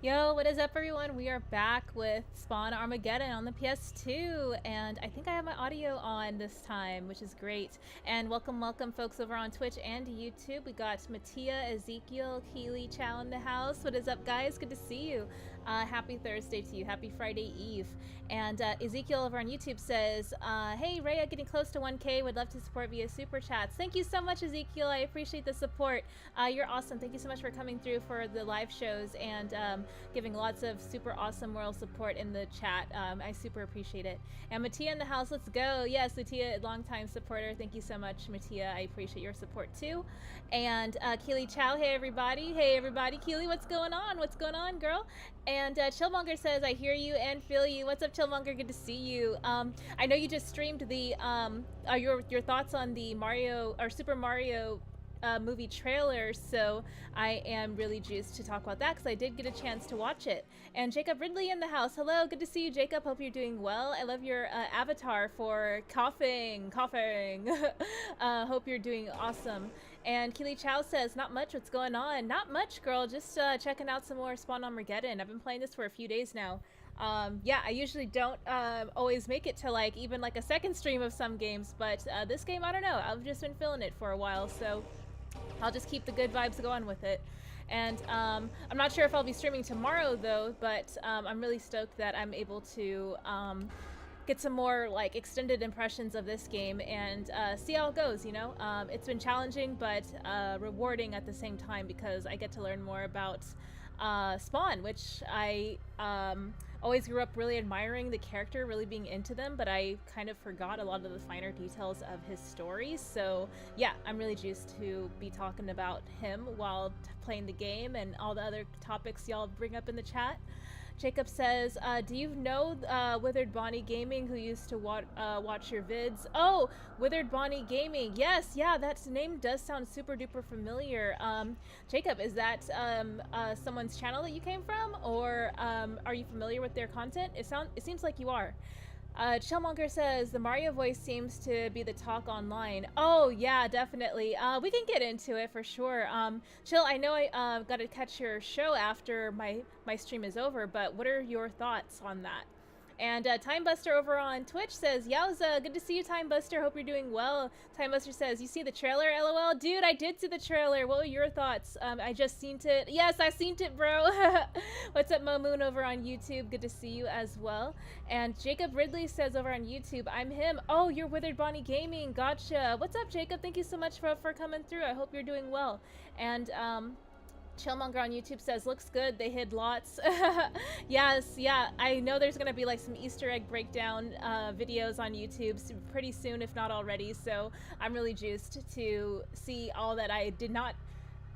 Yo, what is up, everyone? We are back with Spawn Armageddon on the PS2, and I think I have my audio on this time, which is great. And welcome, folks over on Twitch and YouTube. We got Mattia, Ezekiel, Keely, Chow in the house. What is up, guys? Good to see you. Happy Thursday to you. Happy Friday Eve. And Ezekiel over on YouTube says, hey, Rhea, getting close to 1K. Would love to support via Super Chats. Thank you so much, Ezekiel. I appreciate the support. You're awesome. Thank you so much for coming through for the live shows and giving lots of super awesome moral support in the chat. I super appreciate it. And Mattia in the house, let's go. Yes, Mattia, longtime supporter. Thank you so much, Mattia. I appreciate your support too. And Keely Chow, hey everybody. Hey everybody. Keely, what's going on? What's going on, girl? And Chillmonger says, I hear you and feel you. What's up, Chillmonger? Good to see you. I know you just streamed the your thoughts on the Mario or Super Mario movie trailer, so I am really juiced to talk about that because I did get a chance to watch it. And Jacob Ridley in the house. Hello, good to see you, Jacob. Hope you're doing well. I love your avatar for coughing. Hope you're doing awesome. And Keely Chow says, not much, what's going on? Not much, girl, just checking out some more Spawn Armageddon. I've been playing this for a few days now. Yeah, I usually don't always make it to like even like a second stream of some games, but this game, I don't know, I've just been feeling it for a while, so I'll just keep the good vibes going with it. And I'm not sure if I'll be streaming tomorrow though, but I'm really stoked that I'm able to get some more like extended impressions of this game and see how it goes, you know? It's been challenging but rewarding at the same time because I get to learn more about Spawn, which I always grew up really admiring the character, really being into them, but I kind of forgot a lot of the finer details of his story. So yeah, I'm really juiced to be talking about him while playing the game and all the other topics y'all bring up in the chat. Jacob says, do you know Withered Bonnie Gaming, who used to watch your vids? Oh, Withered Bonnie Gaming. Yes, yeah, that name does sound super duper familiar. Jacob, is that someone's channel that you came from, or are you familiar with their content? It seems like you are. Chillmonger says, the Mario voice seems to be the talk online. Oh, yeah, definitely. We can get into it for sure. Chill, I know I got to catch your show after my stream is over, but what are your thoughts on that? And Timebuster over on Twitch says, Yowza, good to see you, Timebuster. Hope you're doing well. Timebuster says, you see the trailer, LOL? Dude, I did see the trailer. What were your thoughts? I just seen it. Yes, I seen it, bro. What's up, Momoon over on YouTube? Good to see you as well. And Jacob Ridley says over on YouTube, I'm him. Oh, you're Withered Bonnie Gaming. Gotcha. What's up, Jacob? Thank you so much for coming through. I hope you're doing well. And Chillmonger on YouTube says, looks good, they hid lots. Yes, yeah, I know there's gonna be like some Easter egg breakdown videos on YouTube pretty soon, if not already, so I'm really juiced to see all that I did not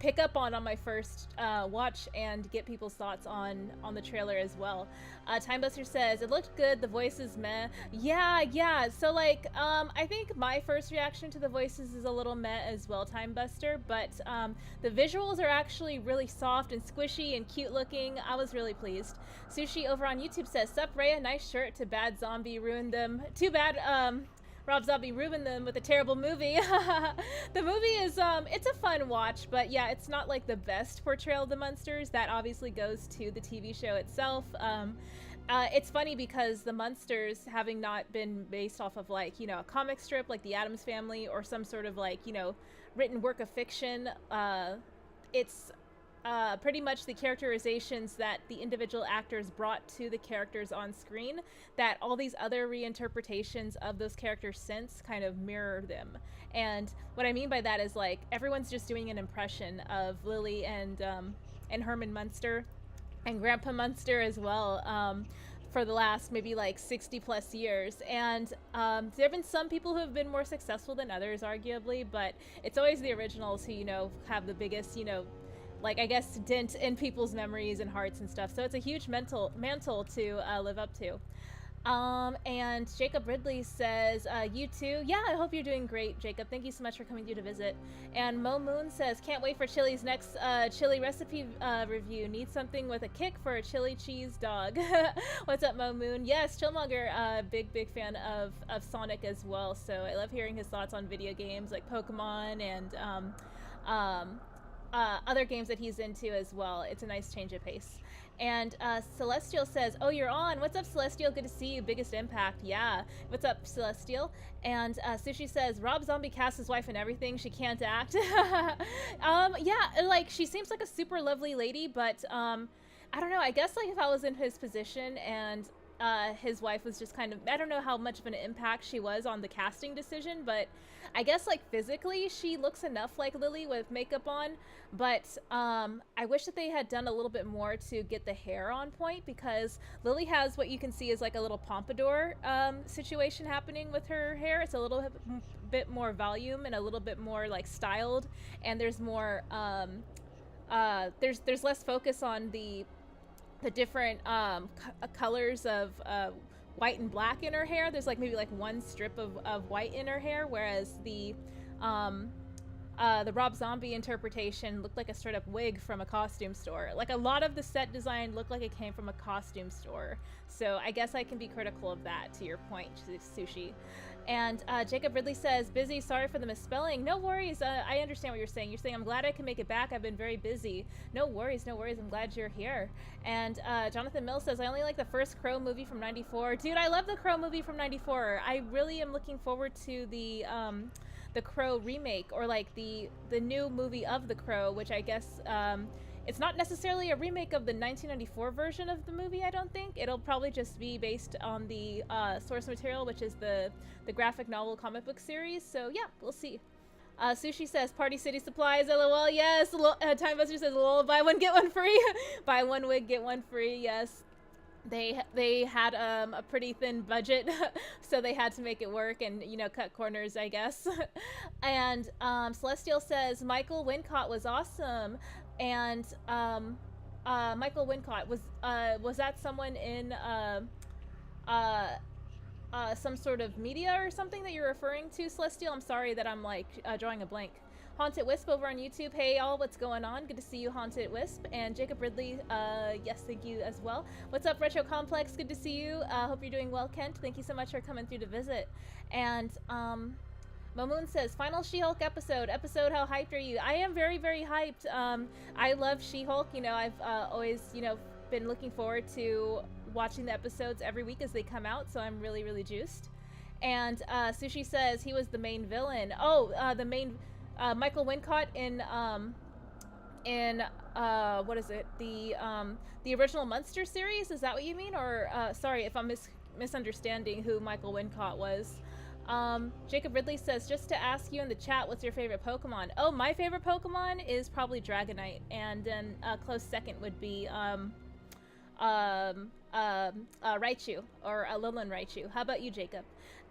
pick up on my first watch and get people's thoughts on the trailer as well. Timebuster says, it looked good, the voices meh. Yeah, so like, I think my first reaction to the voices is a little meh as well, Timebuster, but the visuals are actually really soft and squishy and cute looking. I was really pleased. Sushi over on YouTube says, sup Rhea, nice shirt, to bad zombie ruined them. Too bad, Rob Zombie ruined them with a terrible movie. The movie is, it's a fun watch, but yeah, it's not like the best portrayal of the Munsters. That obviously goes to the TV show itself. It's funny because the Munsters, having not been based off of like, you know, a comic strip like the Addams Family or some sort of like, you know, written work of fiction, it's pretty much the characterizations that the individual actors brought to the characters on screen, that all these other reinterpretations of those characters since kind of mirror them. And what I mean by that is like everyone's just doing an impression of Lily and Herman Munster and Grandpa Munster as well, for the last maybe like 60 plus years. And there have been some people who have been more successful than others, arguably, but it's always the originals who, you know, have the biggest, you know, like, I guess, dent in people's memories and hearts and stuff. So it's a huge mantle to live up to. And Jacob Ridley says, you too? Yeah, I hope you're doing great, Jacob. Thank you so much for coming through to visit. And Mo Moon says, can't wait for Chili's next chili recipe review. Need something with a kick for a chili cheese dog. What's up, Mo Moon? Yes, Chillmonger, big fan of Sonic as well. So I love hearing his thoughts on video games like Pokemon and other games that he's into as well. It's a nice change of pace. And Celestial says, "Oh, you're on. What's up, Celestial? Good to see you. Biggest impact. Yeah. What's up, Celestial?" And Sushi says, "Rob Zombie cast his wife and everything. She can't act." Yeah, like she seems like a super lovely lady, but I don't know. I guess like if I was in his position and his wife was just kind of, I don't know how much of an impact she was on the casting decision, but I guess like physically she looks enough like Lily with makeup on, but I wish that they had done a little bit more to get the hair on point, because Lily has what you can see is like a little pompadour situation happening with her hair. It's a little bit more volume and a little bit more like styled, and there's more there's less focus on the different colors of white and black in her hair. There's like maybe like one strip of white in her hair, whereas the Rob Zombie interpretation looked like a straight up wig from a costume store. Like a lot of the set design looked like it came from a costume store. So I guess I can be critical of that, to your point, Sushi. And Jacob Ridley says, "Busy, sorry for the misspelling." No worries, I understand what you're saying. You're saying, "I'm glad I can make it back. I've been very busy." No worries, no worries. I'm glad you're here. And Jonathan Mills says, "I only like the first Crow movie from '94. Dude, I love the Crow movie from '94. I really am looking forward to the Crow remake, or like the new movie of the Crow, which I guess it's not necessarily a remake of the 1994 version of the movie. I don't think it'll probably just be based on the source material, which is the graphic novel comic book series. So yeah, we'll see. Sushi says, "Party City Supplies, LOL." Yes. Time Buster says, "Lol, buy one get one free." Buy one wig get one free. Yes. They had a pretty thin budget, so they had to make it work and, you know, cut corners, I guess. And Celestial says, "Michael Wincott was awesome." And Michael Wincott was that someone in some sort of media or something that you're referring to, Celestial? I'm sorry that I'm like drawing a blank. Haunted Wisp over on YouTube. Hey y'all, what's going on? Good to see you, Haunted Wisp. And Jacob Ridley, yes, thank you as well. What's up, Retro Complex? Good to see you. Hope you're doing well, Kent. Thank you so much for coming through to visit. And Momoon says, "Final She-Hulk episode. How hyped are you?" I am very, very hyped. I love She-Hulk. You know, I've always, you know, been looking forward to watching the episodes every week as they come out, so I'm really, really juiced. And Sushi says he was the main villain. Oh, the main Michael Wincott in what is it? The original Munster series? Is that what you mean? Or sorry if I'm misunderstanding who Michael Wincott was. Jacob Ridley says, "Just to ask you in the chat, what's your favorite Pokemon?" Oh, my favorite Pokemon is probably Dragonite, and then a close second would be Raichu, or Alolan Raichu. How about you, Jacob?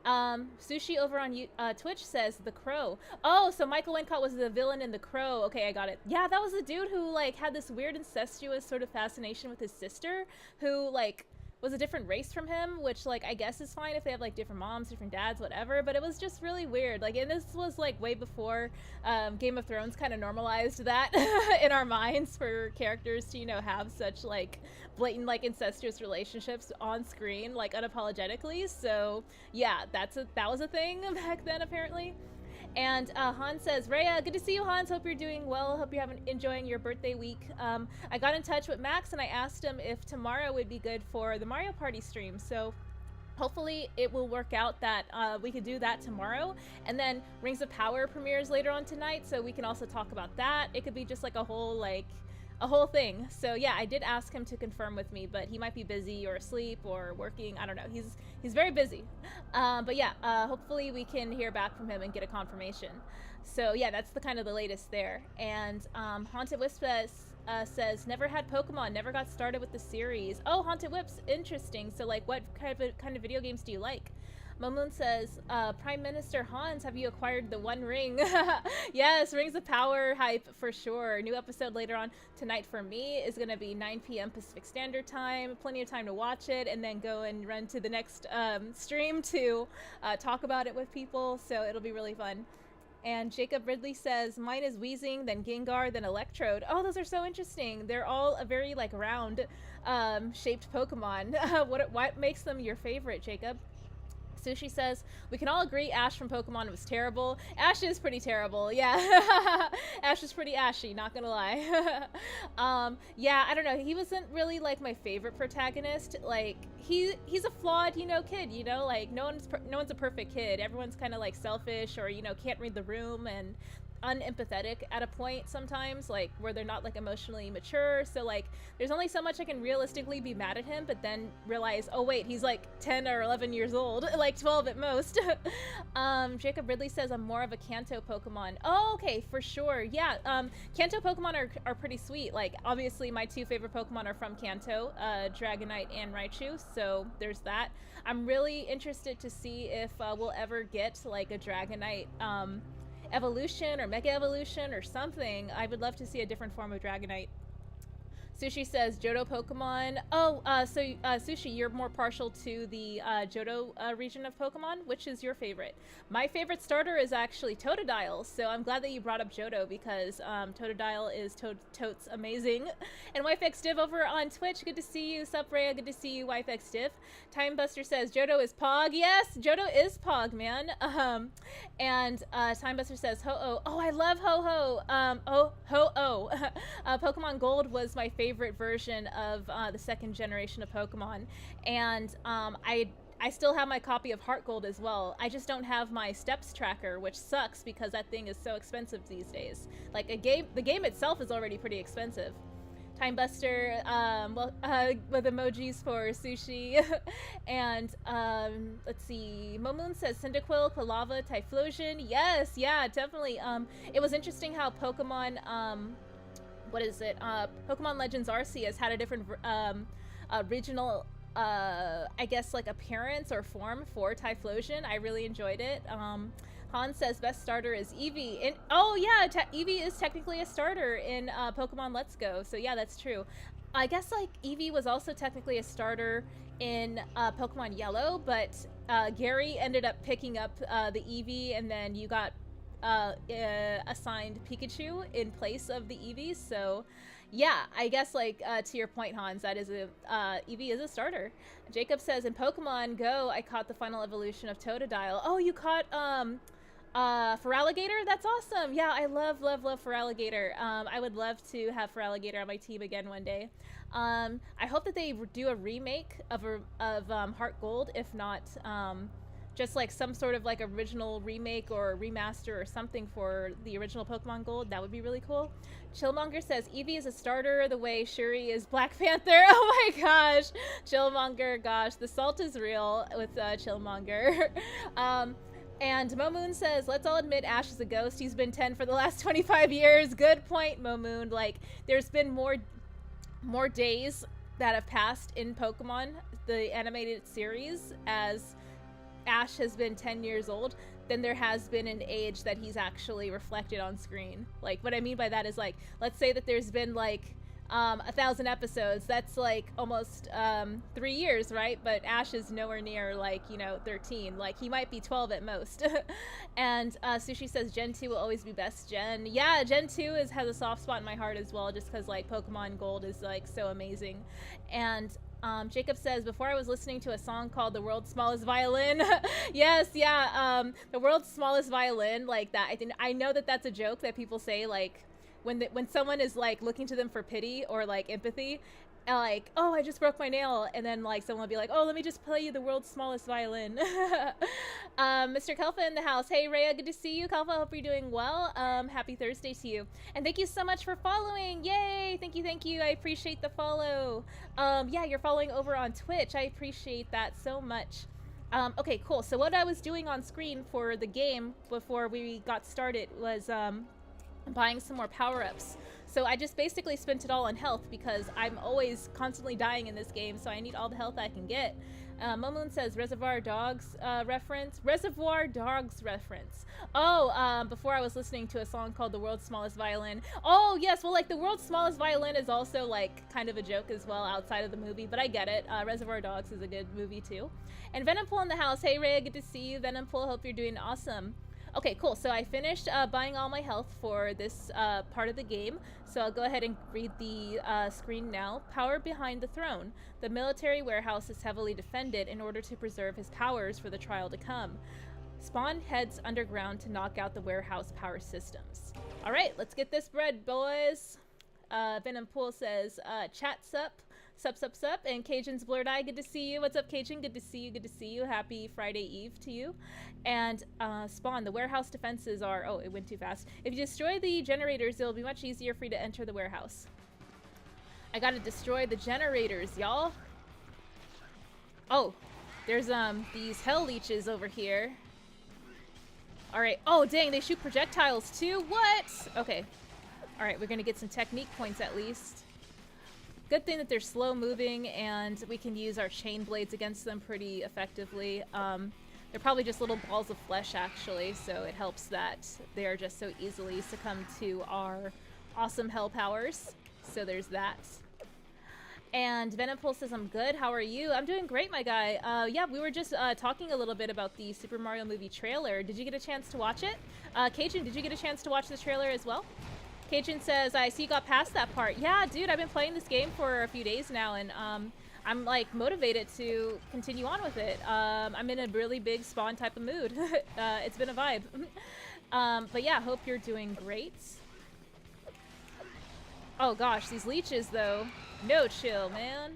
Sushi over on Twitch says The Crow. Oh, so Michael Wincott was the villain in The Crow. Okay, I got it. Yeah, that was the dude who like had this weird incestuous sort of fascination with his sister, who like was a different race from him, which like I guess is fine if they have like different moms, different dads, whatever, but it was just really weird. Like, and this was like way before Game of Thrones kind of normalized that in our minds for characters to, you know, have such like blatant like incestuous relationships on screen like unapologetically. So yeah, that was a thing back then apparently. And Hans says, "Rhea, good to see you, Hans. Hope you're doing well. Hope you're enjoying your birthday week." I got in touch with Max and I asked him if tomorrow would be good for the Mario Party stream. So hopefully it will work out that we could do that tomorrow. And then Rings of Power premieres later on tonight, so we can also talk about that. It could be just like a whole thing. So yeah, I did ask him to confirm with me, but he might be busy or asleep or working. I don't know. He's very busy. But yeah, hopefully we can hear back from him and get a confirmation. So yeah, that's the kind of the latest there. And Haunted Wisp says, "Never had Pokemon, never got started with the series." Oh, Haunted Wisp, interesting. So like, what kind of video games do you like? Momoon says, "Prime Minister Hans, have you acquired the One Ring?" Yes, Rings of Power hype for sure. New episode later on tonight for me is going to be 9 p.m. Pacific Standard Time. Plenty of time to watch it and then go and run to the next stream to talk about it with people. So it'll be really fun. And Jacob Ridley says, "Mine is Weezing, then Gengar, then Electrode." Oh, those are so interesting. They're all a very like round shaped Pokemon. What makes them your favorite, Jacob? Sushi says, we can all agree Ash from Pokemon was terrible. Ash is pretty terrible, yeah. Ash is pretty ashy, not gonna lie. Yeah, I don't know, he wasn't really like my favorite protagonist. Like, he's a flawed, you know, kid, you know, like no one's a perfect kid. Everyone's kind of like selfish or, you know, can't read the room and unempathetic at a point sometimes, like where they're not like emotionally mature. So like there's only so much I can realistically be mad at him, but then realize, oh wait, he's like 10 or 11 years old, like 12 at most. Jacob Ridley says, I'm more of a Kanto Pokemon. Oh, okay, for sure. Yeah, Kanto Pokemon are pretty sweet. Like obviously my two favorite Pokemon are from Kanto, Dragonite and Raichu, so there's that. I'm really interested to see if we'll ever get like a Dragonite evolution or mega evolution or something. I would love to see a different form of Dragonite. Sushi says Johto Pokemon. Oh, so Sushi, you're more partial to the Johto region of Pokemon. Which is your favorite? My favorite starter is actually Totodile, so I'm glad that you brought up Johto because Totodile is totes amazing. And WifeXDiv over on Twitch, good to see you. Sup Rhea, good to see you, WifeXDiv. Timebuster says Johto is Pog. Yes, Johto is Pog, man. And Timebuster says Ho-Oh. Oh, I love Ho-Oh. Ho-Oh. Pokemon Gold was my favorite version of the second generation of Pokemon, and I still have my copy of Heart Gold as well. I just don't have my steps tracker, which sucks because that thing is so expensive these days. Like the game itself is already pretty expensive. Timebuster, with emojis for Sushi. And let's see, Momoon says Cyndaquil, Quilava, Typhlosion. Yes, yeah, definitely. It was interesting how Pokemon what is it? Pokemon Legends Arceus had a different regional, I guess, like appearance or form for Typhlosion. I really enjoyed it. Han says best starter is Eevee. And oh yeah, Eevee is technically a starter in Pokemon Let's Go. So yeah, that's true. I guess like Eevee was also technically a starter in Pokemon Yellow, but Gary ended up picking up the Eevee, and then you got assigned Pikachu in place of the Eevee. So yeah, I guess like to your point, Hans, that is a Eevee is a starter. Jacob says in Pokemon Go I caught the final evolution of Totodile. Oh, you caught Feraligatr? That's awesome. Yeah, I love Feraligatr. I would love to have Feraligatr on my team again one day. I hope that they do a remake of Heart Gold, if not just like some sort of like original remake or remaster or something for the original Pokemon Gold. That would be really cool. Chillmonger says Eevee is a starter the way Shuri is Black Panther. Oh my gosh, Chillmonger, gosh, the salt is real with Chillmonger. And Momoon says, let's all admit Ash is a ghost. He's been 10 for the last 25 years. Good point, Momoon. Like, there's been more days that have passed in Pokemon, the animated series, as Ash has been 10 years old, than there has been an age that he's actually reflected on screen. Like, what I mean by that is, like, let's say that there's been, like, 1,000 episodes. That's, like, almost 3 years, right? But Ash is nowhere near, like, you know, 13. Like, he might be 12 at most. And Sushi says Gen 2 will always be best gen. Yeah, Gen 2 has a soft spot in my heart as well, just because, like, Pokemon Gold is, like, so amazing. And Jacob says, before I was listening to a song called The World's Smallest Violin. Yes, yeah, The World's Smallest Violin, like that. I know that that's a joke that people say, like, when someone is, like, looking to them for pity or, like, empathy, like, oh, I just broke my nail, and then, like, someone will be like, oh, let me just play you The World's Smallest Violin. Mr. Kalfa in the house. Hey, Rhea, good to see you. Kalfa, hope you're doing well. Happy Thursday to you. And thank you so much for following. Yay! Thank you. I appreciate the follow. Yeah, you're following over on Twitch. I appreciate that so much. Okay, cool. So what I was doing on screen for the game before we got started was, buying some more power-ups. So I just basically spent it all on health because I'm always constantly dying in this game, so I need all the health I can get. Momoon says Reservoir Dogs reference. Reservoir Dogs reference. Oh, before I was listening to a song called The World's Smallest Violin. Oh, yes, well, like, The World's Smallest Violin is also, like, kind of a joke as well outside of the movie, but I get it. Reservoir Dogs is a good movie, too. And Venompool in the house. Hey, Ray, good to see you. Venompool, hope you're doing awesome. Okay, cool. So I finished buying all my health for this part of the game. So I'll go ahead and read the screen now. Power behind the throne. The military warehouse is heavily defended in order to preserve his powers for the trial to come. Spawn heads underground to knock out the warehouse power systems. All right, let's get this bread, boys. Venom Pool says, chat sup. Sup. And Cajun's Blurred Eye, good to see you. What's up, Cajun? Good to see you. Happy Friday Eve to you. And Spawn, the warehouse defenses are... Oh, it went too fast. If you destroy the generators, it'll be much easier for you to enter the warehouse. I gotta destroy the generators, y'all. Oh, there's these hell leeches over here. Alright. Oh, dang, they shoot projectiles too? What? Okay. Alright, we're gonna get some technique points at least. Good thing that they're slow moving and we can use our chain blades against them pretty effectively. They're probably just little balls of flesh actually, so it helps that they are just so easily succumb to our awesome hell powers. So there's that. And Venompulse says, I'm good. How are you? I'm doing great, my guy. Yeah, we were just talking a little bit about the Super Mario movie trailer. Did you get a chance to watch it? Cajun, did you get a chance to watch the trailer as well? Cajun says, I see you got past that part. Yeah, dude, I've been playing this game for a few days now, and I'm, like, motivated to continue on with it. I'm in a really big Spawn type of mood. It's been a vibe. But yeah, hope you're doing great. Oh, gosh, these leeches, though. No chill, man.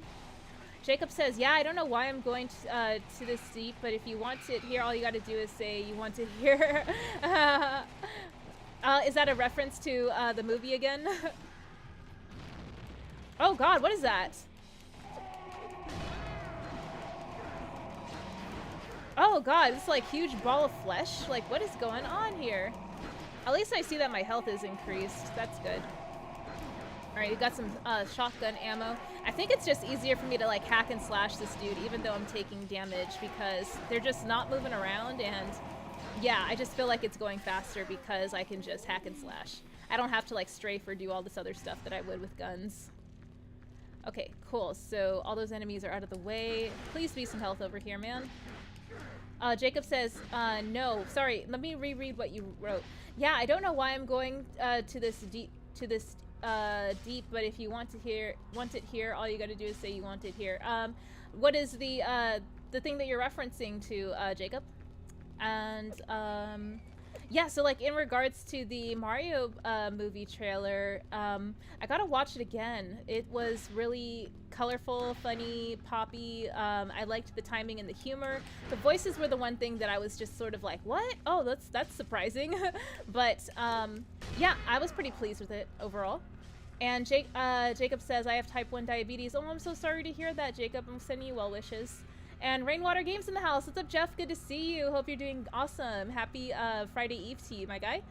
Jacob says, yeah, I don't know why I'm going to this deep, but if you want it here, all you gotta do is say you want it here. Is that a reference to the movie again? Oh god, what is that? Oh god, it's like huge ball of flesh. Like, what is going on here? At least I see that my health is increased. That's good. Alright, we got some shotgun ammo. I think it's just easier for me to like hack and slash this dude even though I'm taking damage because they're just not moving around, and yeah, I just feel like it's going faster because I can just hack and slash. I don't have to like strafe or do all this other stuff that I would with guns. Okay, cool. So all those enemies are out of the way. Please be some health over here, man. Jacob says, no, sorry, let me reread what you wrote. Yeah, I don't know why I'm going to this deep, but if you want it here, all you gotta do is say you want it here. What is the thing that you're referencing to, Jacob? And yeah, so like in regards to the Mario movie trailer, I gotta watch it again. It was really colorful, funny, poppy. I liked the timing and the humor. The voices were the one thing that I was just sort of like, what? Oh, that's surprising. But yeah, I was pretty pleased with it overall. And Jacob says, I have type 1 diabetes. Oh, I'm so sorry to hear that, Jacob. I'm sending you well wishes. And Rainwater Games in the house. What's up, Jeff? Good to see you. Hope you're doing awesome. Happy Friday Eve to you, my guy.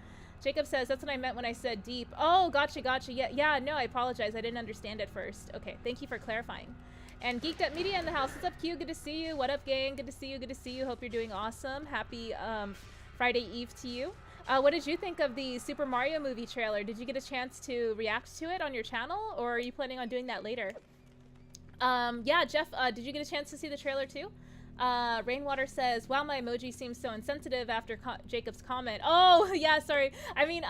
Jacob says, that's what I meant when I said deep. Oh, gotcha. Yeah, no, I apologize. I didn't understand at first. Okay, thank you for clarifying. And Geeked Up Media in the house. What's up, Q? Good to see you. What up, gang? Good to see you. Hope you're doing awesome. Happy Friday Eve to you. What did you think of the Super Mario movie trailer? Did you get a chance to react to it on your channel, or are you planning on doing that later? Yeah, Jeff, did you get a chance to see the trailer too? Rainwater says, wow, my emoji seems so insensitive after Jacob's comment. Oh, yeah, sorry. I mean,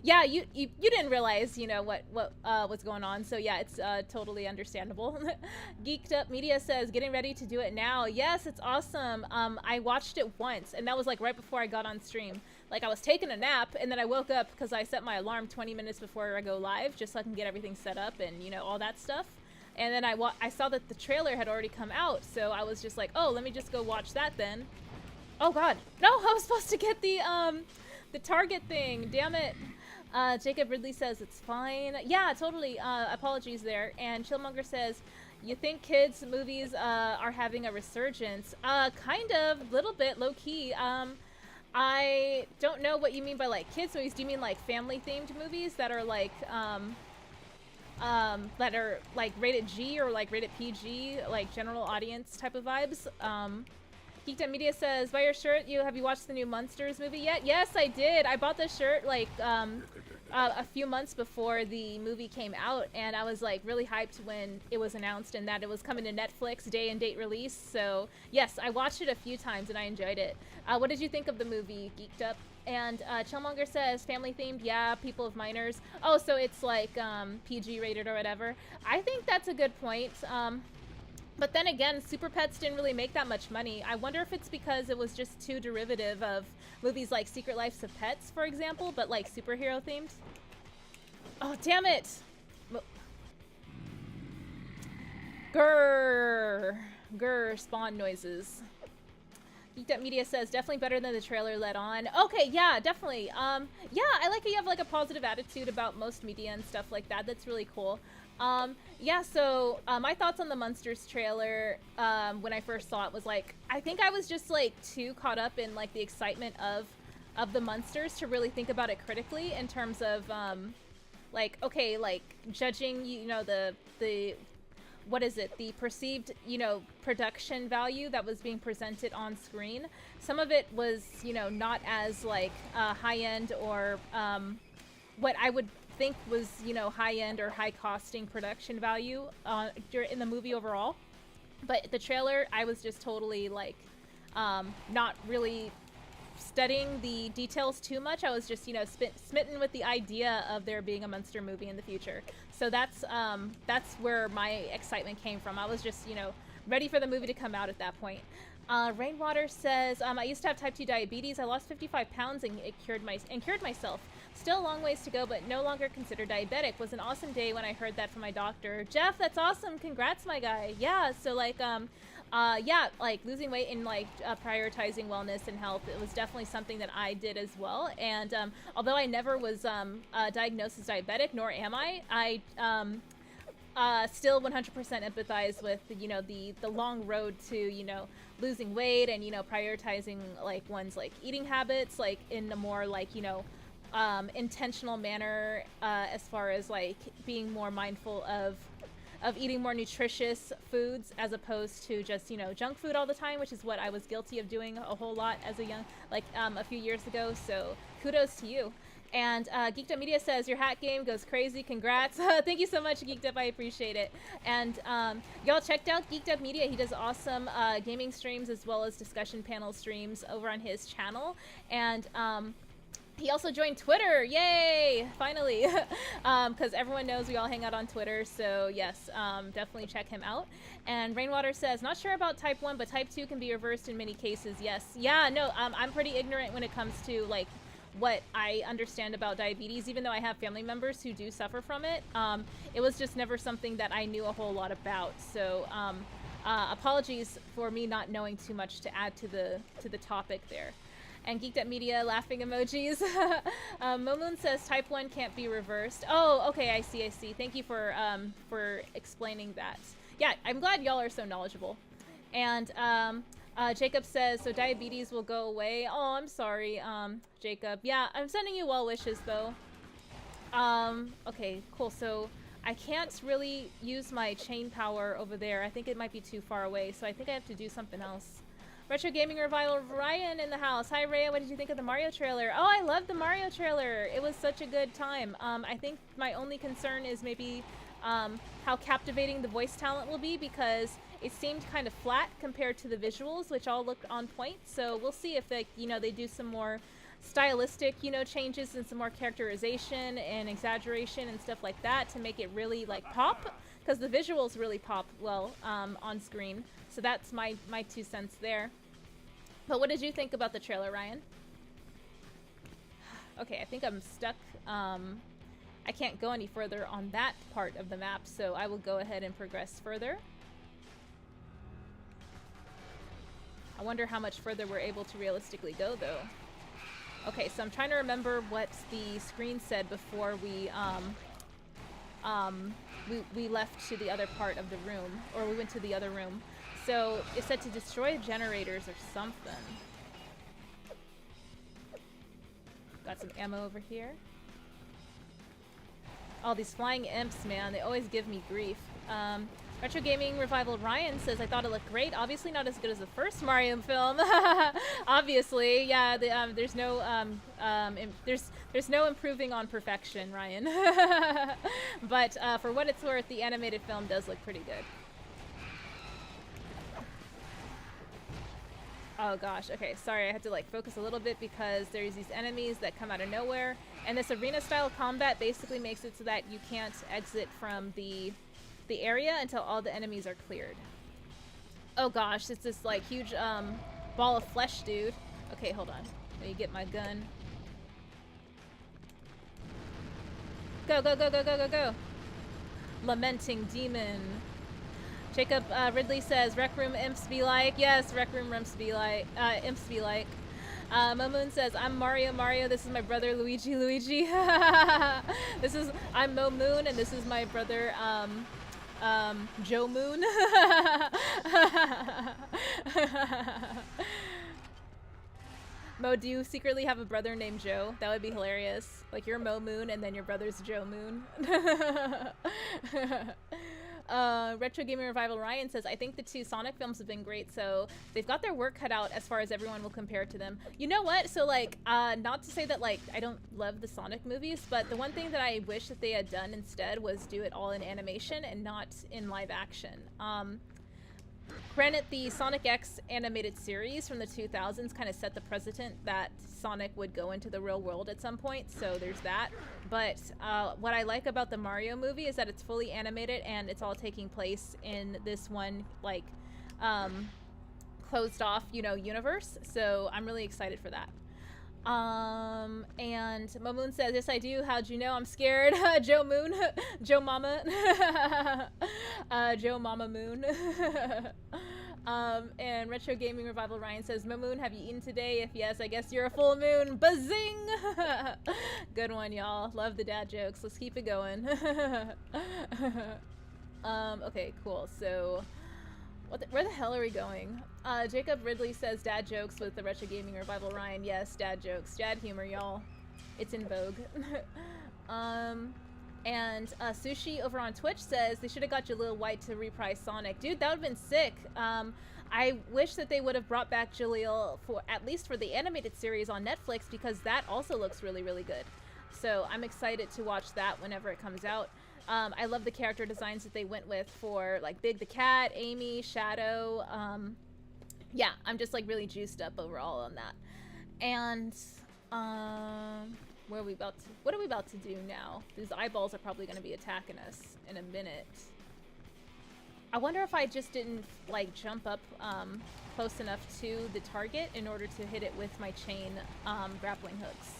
yeah, you didn't realize, you know, what's going on. So yeah, it's totally understandable. Geeked Up Media says, getting ready to do it now. Yes, it's awesome. I watched it once, and that was like right before I got on stream. Like, I was taking a nap, and then I woke up because I set my alarm 20 minutes before I go live, just so I can get everything set up and, you know, all that stuff. And then I saw that the trailer had already come out, so I was just like, oh, let me just go watch that then. Oh god, no, I was supposed to get the target thing, damn it. Jacob Ridley says it's fine. Yeah, totally, apologies there. And Chillmonger says, you think kids movies are having a resurgence? Kind of, little bit, low-key. I don't know what you mean by like kids movies. Do you mean like family-themed movies that are like, that are like rated G or like rated PG, like general audience type of vibes? Geeked Up Media says, buy your shirt. Have you watched the new Monsters movie yet? Yes, I did. I bought the shirt like a few months before the movie came out, and I was like really hyped when it was announced and that it was coming to Netflix day and date release. So yes, I watched it a few times and I enjoyed it. What did you think of the movie, Geeked Up? And Chillmonger says family themed. Yeah, people of minors. Oh, so it's like PG rated or whatever. I think that's a good point. But then again, Super Pets didn't really make that much money. I wonder if it's because it was just too derivative of movies like Secret Lives of Pets, for example, but like superhero themed. Oh, damn it! Grrr, spawn noises. Geeked Up Media says definitely better than the trailer led on. Okay, yeah, definitely. Yeah, I like how you have like a positive attitude about most media and stuff like that. That's really cool. Yeah, so my thoughts on the Munsters trailer when I first saw it was like, I think I was just like too caught up in like the excitement of the Munsters to really think about it critically in terms of like, okay, like judging, you know, the what is it, the perceived, you know, production value that was being presented on screen. Some of it was, you know, not as like high-end or what I would think was, you know, high-end or high-costing production value in the movie overall. But the trailer, I was just totally like not really studying the details too much. I was just, you know, smitten with the idea of there being a Munster movie in the future. So that's where my excitement came from. I was just, you know, ready for the movie to come out at that point. Rainwater says, I used to have type 2 diabetes. I lost 55 pounds and cured myself. Still a long ways to go, but no longer considered diabetic. Was an awesome day when I heard that from my doctor. Jeff, that's awesome. Congrats, my guy. Yeah, so like, yeah, like losing weight and like prioritizing wellness and health, it was definitely something that I did as well. And although I never was diagnosed as diabetic, nor am I still 100% empathize with, you know, the long road to, you know, losing weight and, you know, prioritizing like one's like eating habits, like in a more like, you know, intentional manner, as far as like being more mindful of eating more nutritious foods as opposed to just, you know, junk food all the time, which is what I was guilty of doing a whole lot as a young, like a few years ago. So kudos to you. And Geeked Up Media says your hat game goes crazy. Congrats. Thank you so much, Geeked Up. I appreciate it. And y'all checked out Geeked Up Media. He does awesome gaming streams as well as discussion panel streams over on his channel. And he also joined Twitter. Yay! Finally. Because everyone knows we all hang out on Twitter. So yes, definitely check him out. And Rainwater says, not sure about type 1, but type 2 can be reversed in many cases. Yes. Yeah, no, I'm pretty ignorant when it comes to like what I understand about diabetes, even though I have family members who do suffer from it. It was just never something that I knew a whole lot about. So apologies for me not knowing too much to add to the topic there. And Geeked Up Media laughing emojis. Momoon says type 1 can't be reversed. Oh, okay, I see. Thank you for explaining that. Yeah, I'm glad y'all are so knowledgeable. And Jacob says, so diabetes will go away. Oh, I'm sorry, Jacob. Yeah, I'm sending you well wishes, though. Okay, cool. So I can't really use my chain power over there. I think it might be too far away, so I think I have to do something else. Retro Gaming Revival, Ryan in the house. Hi, Rhea. What did you think of the Mario trailer? Oh, I loved the Mario trailer. It was such a good time. I think my only concern is maybe how captivating the voice talent will be, because it seemed kind of flat compared to the visuals, which all looked on point. So we'll see if they, you know, they do some more stylistic, you know, changes and some more characterization and exaggeration and stuff like that to make it really like pop, because the visuals really pop well on screen. So that's my 2 cents there. But what did you think about the trailer, Ryan? Okay, I think I'm stuck. I can't go any further on that part of the map, so I will go ahead and progress further. I wonder how much further we're able to realistically go, though. Okay, so I'm trying to remember what the screen said before we left to the other part of the room, or we went to the other room. So it said to destroy generators or something. Got some ammo over here. Oh, these flying imps, man, they always give me grief. Retro Gaming Revival Ryan says, I thought it looked great. Obviously not as good as the first Mario film. Obviously, yeah. There's no improving on perfection, Ryan. But for what it's worth, the animated film does look pretty good. Oh gosh, okay, sorry, I had to like focus a little bit because there's these enemies that come out of nowhere, and this arena style combat basically makes it so that you can't exit from the area until all the enemies are cleared. Oh gosh, it's this like huge ball of flesh, dude. Okay, hold on. Let me get my gun. Go, go, go, go, go, go, go. Lamenting demon. Jacob Ridley says, Rec Room imps be like. Yes, Rec Room imps be like. Momoon says, I'm Mario. This is my brother Luigi. I'm Mo Moon, and this is my brother Joe Moon. Mo, do you secretly have a brother named Joe? That would be hilarious. Like, you're Mo Moon, and then your brother's Joe Moon. Retro Gaming Revival Ryan says, I think the 2 Sonic films have been great, so they've got their work cut out as far as everyone will compare to them. You know what? So, like, not to say that, like, I don't love the Sonic movies, but the one thing that I wish that they had done instead was do it all in animation and not in live action. Granted, the Sonic X animated series from the 2000s kind of set the precedent that Sonic would go into the real world at some point, so there's that. But what I like about the Mario movie is that it's fully animated and it's all taking place in this one, like, closed off, you know, universe. So I'm really excited for that. And Momoon says, yes, I do. How'd you know? I'm scared. Joe Moon. Joe Mama. Joe Mama Moon. And Retro Gaming Revival Ryan says, Momoon, have you eaten today? If yes, I guess you're a full moon. Bazing! Good one, y'all. Love the dad jokes. Let's keep it going. Okay, cool. So, where the hell are we going? Jacob Ridley says dad jokes with the Retro Gaming Revival Ryan. Yes, dad jokes. Dad humor, y'all. It's in vogue. And Sushi over on Twitch says they should have got Jaleel White to reprise Sonic. Dude, that would have been sick. I wish that they would have brought back Jaleel for at least for the animated series on Netflix, because that also looks really, really good. So I'm excited to watch that whenever it comes out. I love the character designs that they went with for like Big the Cat, Amy, Shadow. Yeah, I'm just like really juiced up overall on that. And what are we about to do now? These eyeballs are probably going to be attacking us in a minute. I wonder if I just didn't like jump up close enough to the target in order to hit it with my chain grappling hooks.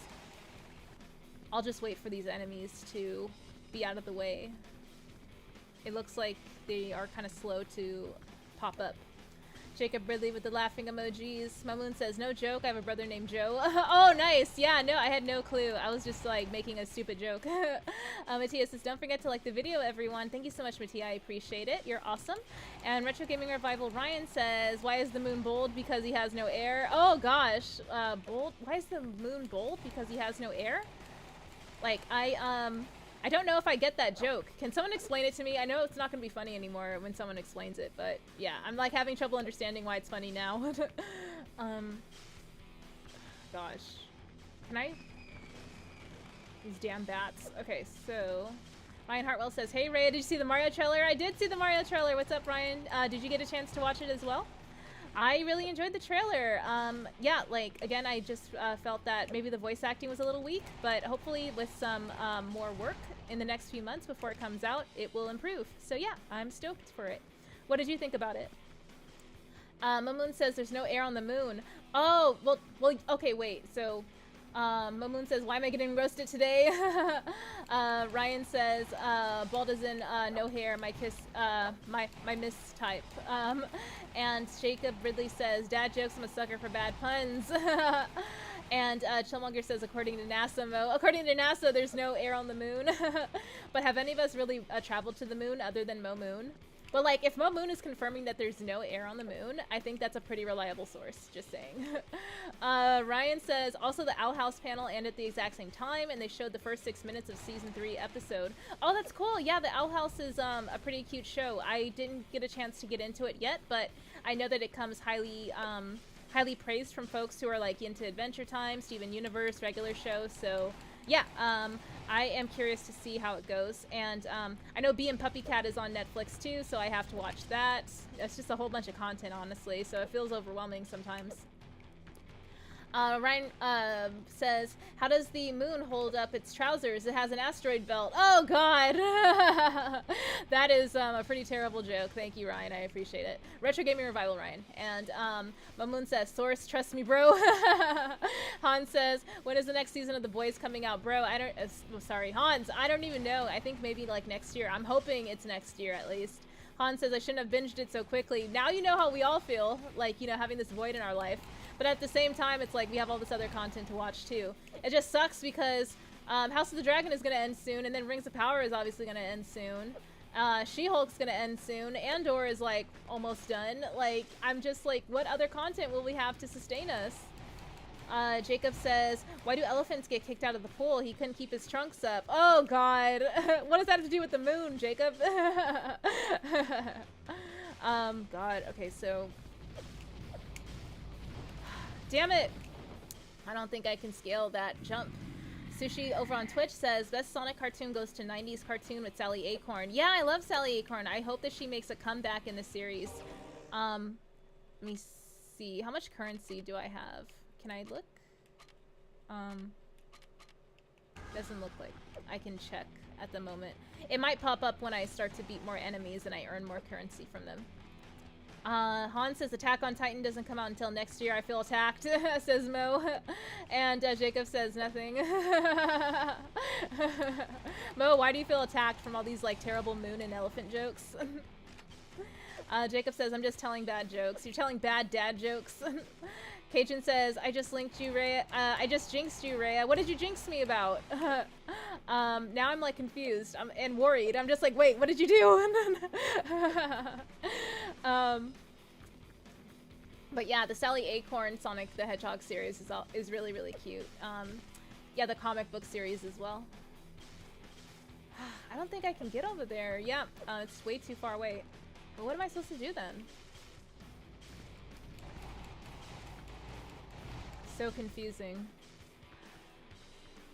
I'll just wait for these enemies to be out of the way. It looks like they are kind of slow to pop up. Jacob Ridley with the laughing emojis. Mamoon says, no joke, I have a brother named Joe. Oh, nice. Yeah, no, I had no clue. I was just like making a stupid joke. Mattia says, don't forget to like the video, everyone. Thank you so much, Mattia. I appreciate it. You're awesome. And Retro Gaming Revival Ryan says, why is the moon bold? Because he has no air. Oh, gosh. Bold? Why is the moon bold? Because he has no air? Like, I don't know if I get that joke. Can someone explain it to me? I know it's not going to be funny anymore when someone explains it, but yeah, I'm like having trouble understanding why it's funny now. Gosh. Can I? These damn bats. Okay, so Ryan Hartwell says, hey Ray, did you see the Mario trailer? I did see the Mario trailer. What's up, Ryan? Did you get a chance to watch it as well? I really enjoyed the trailer. Yeah, like, again, I just felt that maybe the voice acting was a little weak, but hopefully with some more work in the next few months before it comes out, it will improve. So yeah, I'm stoked for it. What did you think about it? Mamoon says there's no air on the moon. Oh, well, okay, wait. So, Mamoon says, why am I getting roasted today? Ryan says, bald as in no hair, my kiss, my mistype. And Jacob Ridley says, dad jokes, I'm a sucker for bad puns. And Chillmonger says, according to NASA, Mo. According to NASA, there's no air on the moon. But have any of us really traveled to the moon other than Mo Moon? But like, if Mo Moon is confirming that there's no air on the moon, I think that's a pretty reliable source, just saying. Ryan says, also the Owl House panel ended at the exact same time, and they showed the first 6 minutes of season 3 episode. Oh, that's cool. Yeah, the Owl House is a pretty cute show. I didn't get a chance to get into it yet, but I know that it comes highly praised from folks who are like into Adventure Time, Steven Universe, regular show. So yeah, I am curious to see how it goes. And I know Bee and Puppy Cat is on Netflix too, so I have to watch that. It's just a whole bunch of content, honestly, so it feels overwhelming sometimes. Ryan says, how does the moon hold up its trousers? It has an asteroid belt. Oh, God. That is a pretty terrible joke. Thank you, Ryan. I appreciate it. Retro Gaming Revival, Ryan. And Mamoon says, source, trust me, bro. Hans says, when is the next season of The Boys coming out? Bro, I don't... sorry, Hans. I don't even know. I think maybe, like, next year. I'm hoping it's next year, at least. Hans says, I shouldn't have binged it so quickly. Now you know how we all feel. Like, you know, having this void in our life. But at the same time, it's like we have all this other content to watch too. It just sucks because House of the Dragon is going to end soon, and then Rings of Power is obviously going to end soon. She-Hulk's going to end soon. Andor is like almost done. Like, I'm just like, what other content will we have to sustain us? Jacob says, why do elephants get kicked out of the pool? He couldn't keep his trunks up. Oh, God. What does that have to do with the moon, Jacob? God. Okay, so... Damn it! I don't think I can scale that jump. Sushi over on Twitch says, best Sonic cartoon goes to 90s cartoon with Sally Acorn. Yeah, I love Sally Acorn. I hope that she makes a comeback in the series. Let me see. How much currency do I have? Can I look? Doesn't look like I can check at the moment. It might pop up when I start to beat more enemies and I earn more currency from them. Han says Attack on Titan doesn't come out until next year. I feel attacked, says Mo. And Jacob says nothing. Mo, why do you feel attacked from all these like terrible moon and elephant jokes? Jacob says, I'm just telling bad jokes. You're telling bad dad jokes. Cajun says, I just linked you, Rhea. I just jinxed you, Rhea. What did you jinx me about? Now I'm like confused and worried. I'm just like, wait, what did you do? But yeah, the Sally Acorn Sonic the Hedgehog series is really, really cute. Yeah, the comic book series as well. I don't think I can get over there. Yeah, it's way too far away. But what am I supposed to do then? So confusing.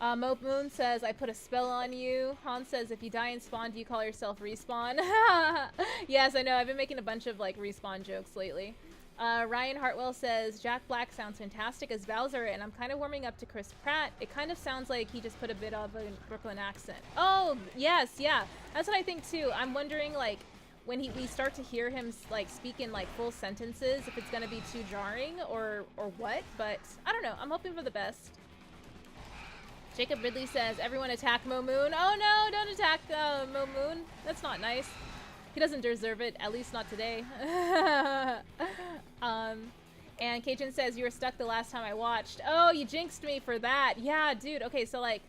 Mope Moon says, I put a spell on you. Han says, if you die in Spawn, do you call yourself Respawn? Yes, I know. I've been making a bunch of like Respawn jokes lately. Ryan Hartwell says, Jack Black sounds fantastic as Bowser, and I'm kind of warming up to Chris Pratt. It kind of sounds like he just put a bit of a Brooklyn accent. Oh, yes, yeah. That's what I think too. I'm wondering like, when we start to hear him like speak in like full sentences, if it's gonna be too jarring or what, but I don't know. I'm hoping for the best. Jacob Ridley says, everyone attack Mo Moon. Oh no, don't attack Mo Moon. That's not nice. He doesn't deserve it, at least not today. And Cajun says, you were stuck the last time I watched. Oh, you jinxed me for that. Yeah, dude. Okay, so like,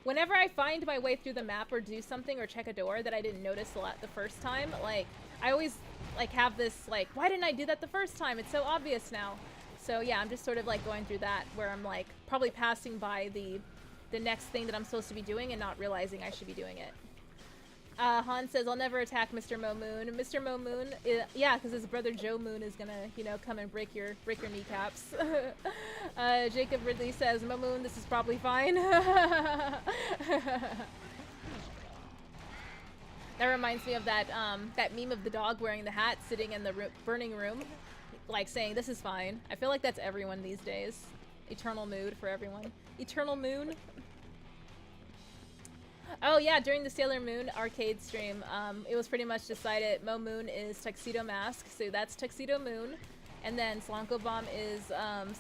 whenever I find my way through the map or do something or check a door that I didn't notice the first time, like, I always, like, have this, like, why didn't I do that the first time? It's so obvious now. So, yeah, I'm just sort of, like, going through that where I'm, like, probably passing by the next thing that I'm supposed to be doing and not realizing I should be doing it. Han says, I'll never attack Mr. Mo Moon. Mr. Mo Moon, yeah, because his brother Joe Moon is gonna, you know, come and break your kneecaps. Jacob Ridley says, Mo Moon, this is probably fine. That reminds me of that that meme of the dog wearing the hat sitting in the burning room, like saying, this is fine. I feel like that's everyone these days. Eternal mood for everyone. Eternal Moon. Oh yeah, during the Sailor Moon arcade stream, it was pretty much decided Mo Moon is Tuxedo Mask, so that's Tuxedo Moon. And then Slanko Bomb is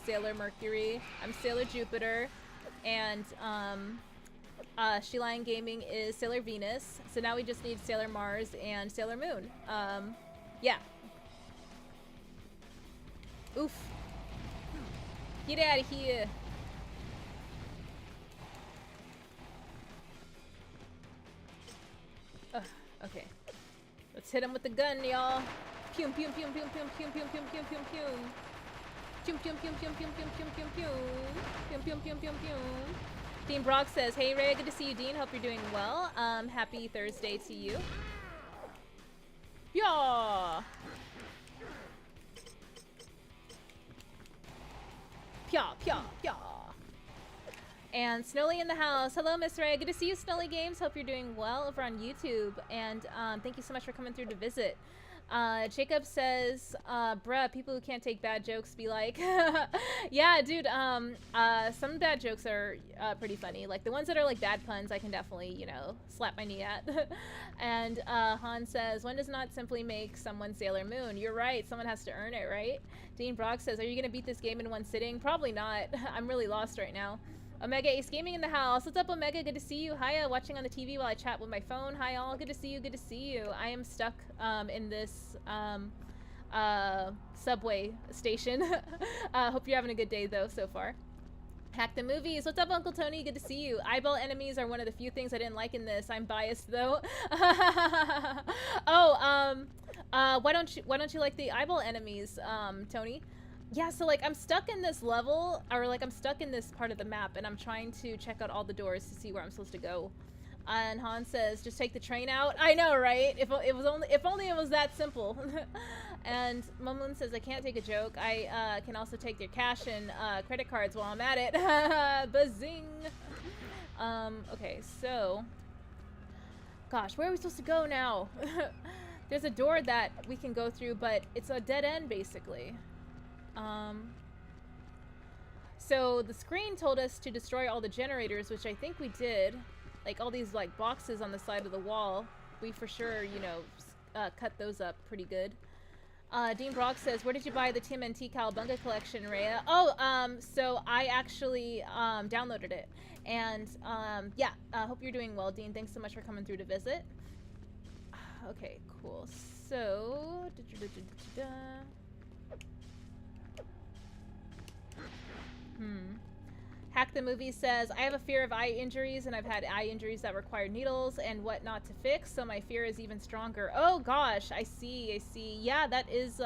Sailor Mercury, I'm Sailor Jupiter, and She-Lion Gaming is Sailor Venus. So now we just need Sailor Mars and Sailor Moon. Yeah. Oof. Get out of here. Okay. Let's hit him with the gun, y'all. Pum pum pum pum pum pum pum pum pum pum pum. Pum pum pum pum pum pum pum pum pum. Pum pum pum pum pum. Dean Brock says, hey Ray, good to see you, Dean. Hope you're doing well. Happy Thursday to you. Yeah. Pya pya pya. And Snowly in the house. Hello, Miss Ray. Good to see you, Snowly Games. Hope you're doing well over on YouTube. And thank you so much for coming through to visit. Jacob says, bruh, people who can't take bad jokes be like, yeah, dude, some bad jokes are pretty funny. Like the ones that are like bad puns, I can definitely, you know, slap my knee at. And Han says, one does not simply make someone Sailor Moon. You're right, someone has to earn it, right? Dean Brock says, are you gonna beat this game in one sitting? Probably not. I'm really lost right now. Omega Ace Gaming in the house. What's up, Omega? Good to see you. Hiya, watching on the TV while I chat with my phone. Hi, all. Good to see you. Good to see you. I am stuck in this subway station. Hope you're having a good day, though, so far. Hack the movies. What's up, Uncle Tony? Good to see you. Eyeball enemies are one of the few things I didn't like in this. I'm biased, though. Oh, why don't you like the eyeball enemies, Tony? Yeah, so like I'm stuck in this level, or like I'm stuck in this part of the map, and I'm trying to check out all the doors to see where I'm supposed to go. And Han says, "Just take the train out." I know, right? If only it was that simple. And Momoon says, "I can't take a joke. I can also take their cash and credit cards while I'm at it." Bazing. Okay, so, gosh, where are we supposed to go now? There's a door that we can go through, but it's a dead end basically. So the screen told us to destroy all the generators, which I think we did. Like all these like boxes on the side of the wall, we for sure, you know, cut those up pretty good. Dean Brock says, where did you buy the TMNT Cowabunga collection, Rhea? Oh, so I actually downloaded it. And yeah, hope you're doing well, Dean. Thanks so much for coming through to visit. Okay, cool. So Hack the Movie says, I have a fear of eye injuries, and I've had eye injuries that require needles and whatnot to fix, so my fear is even stronger. Oh gosh, I see. Yeah, that is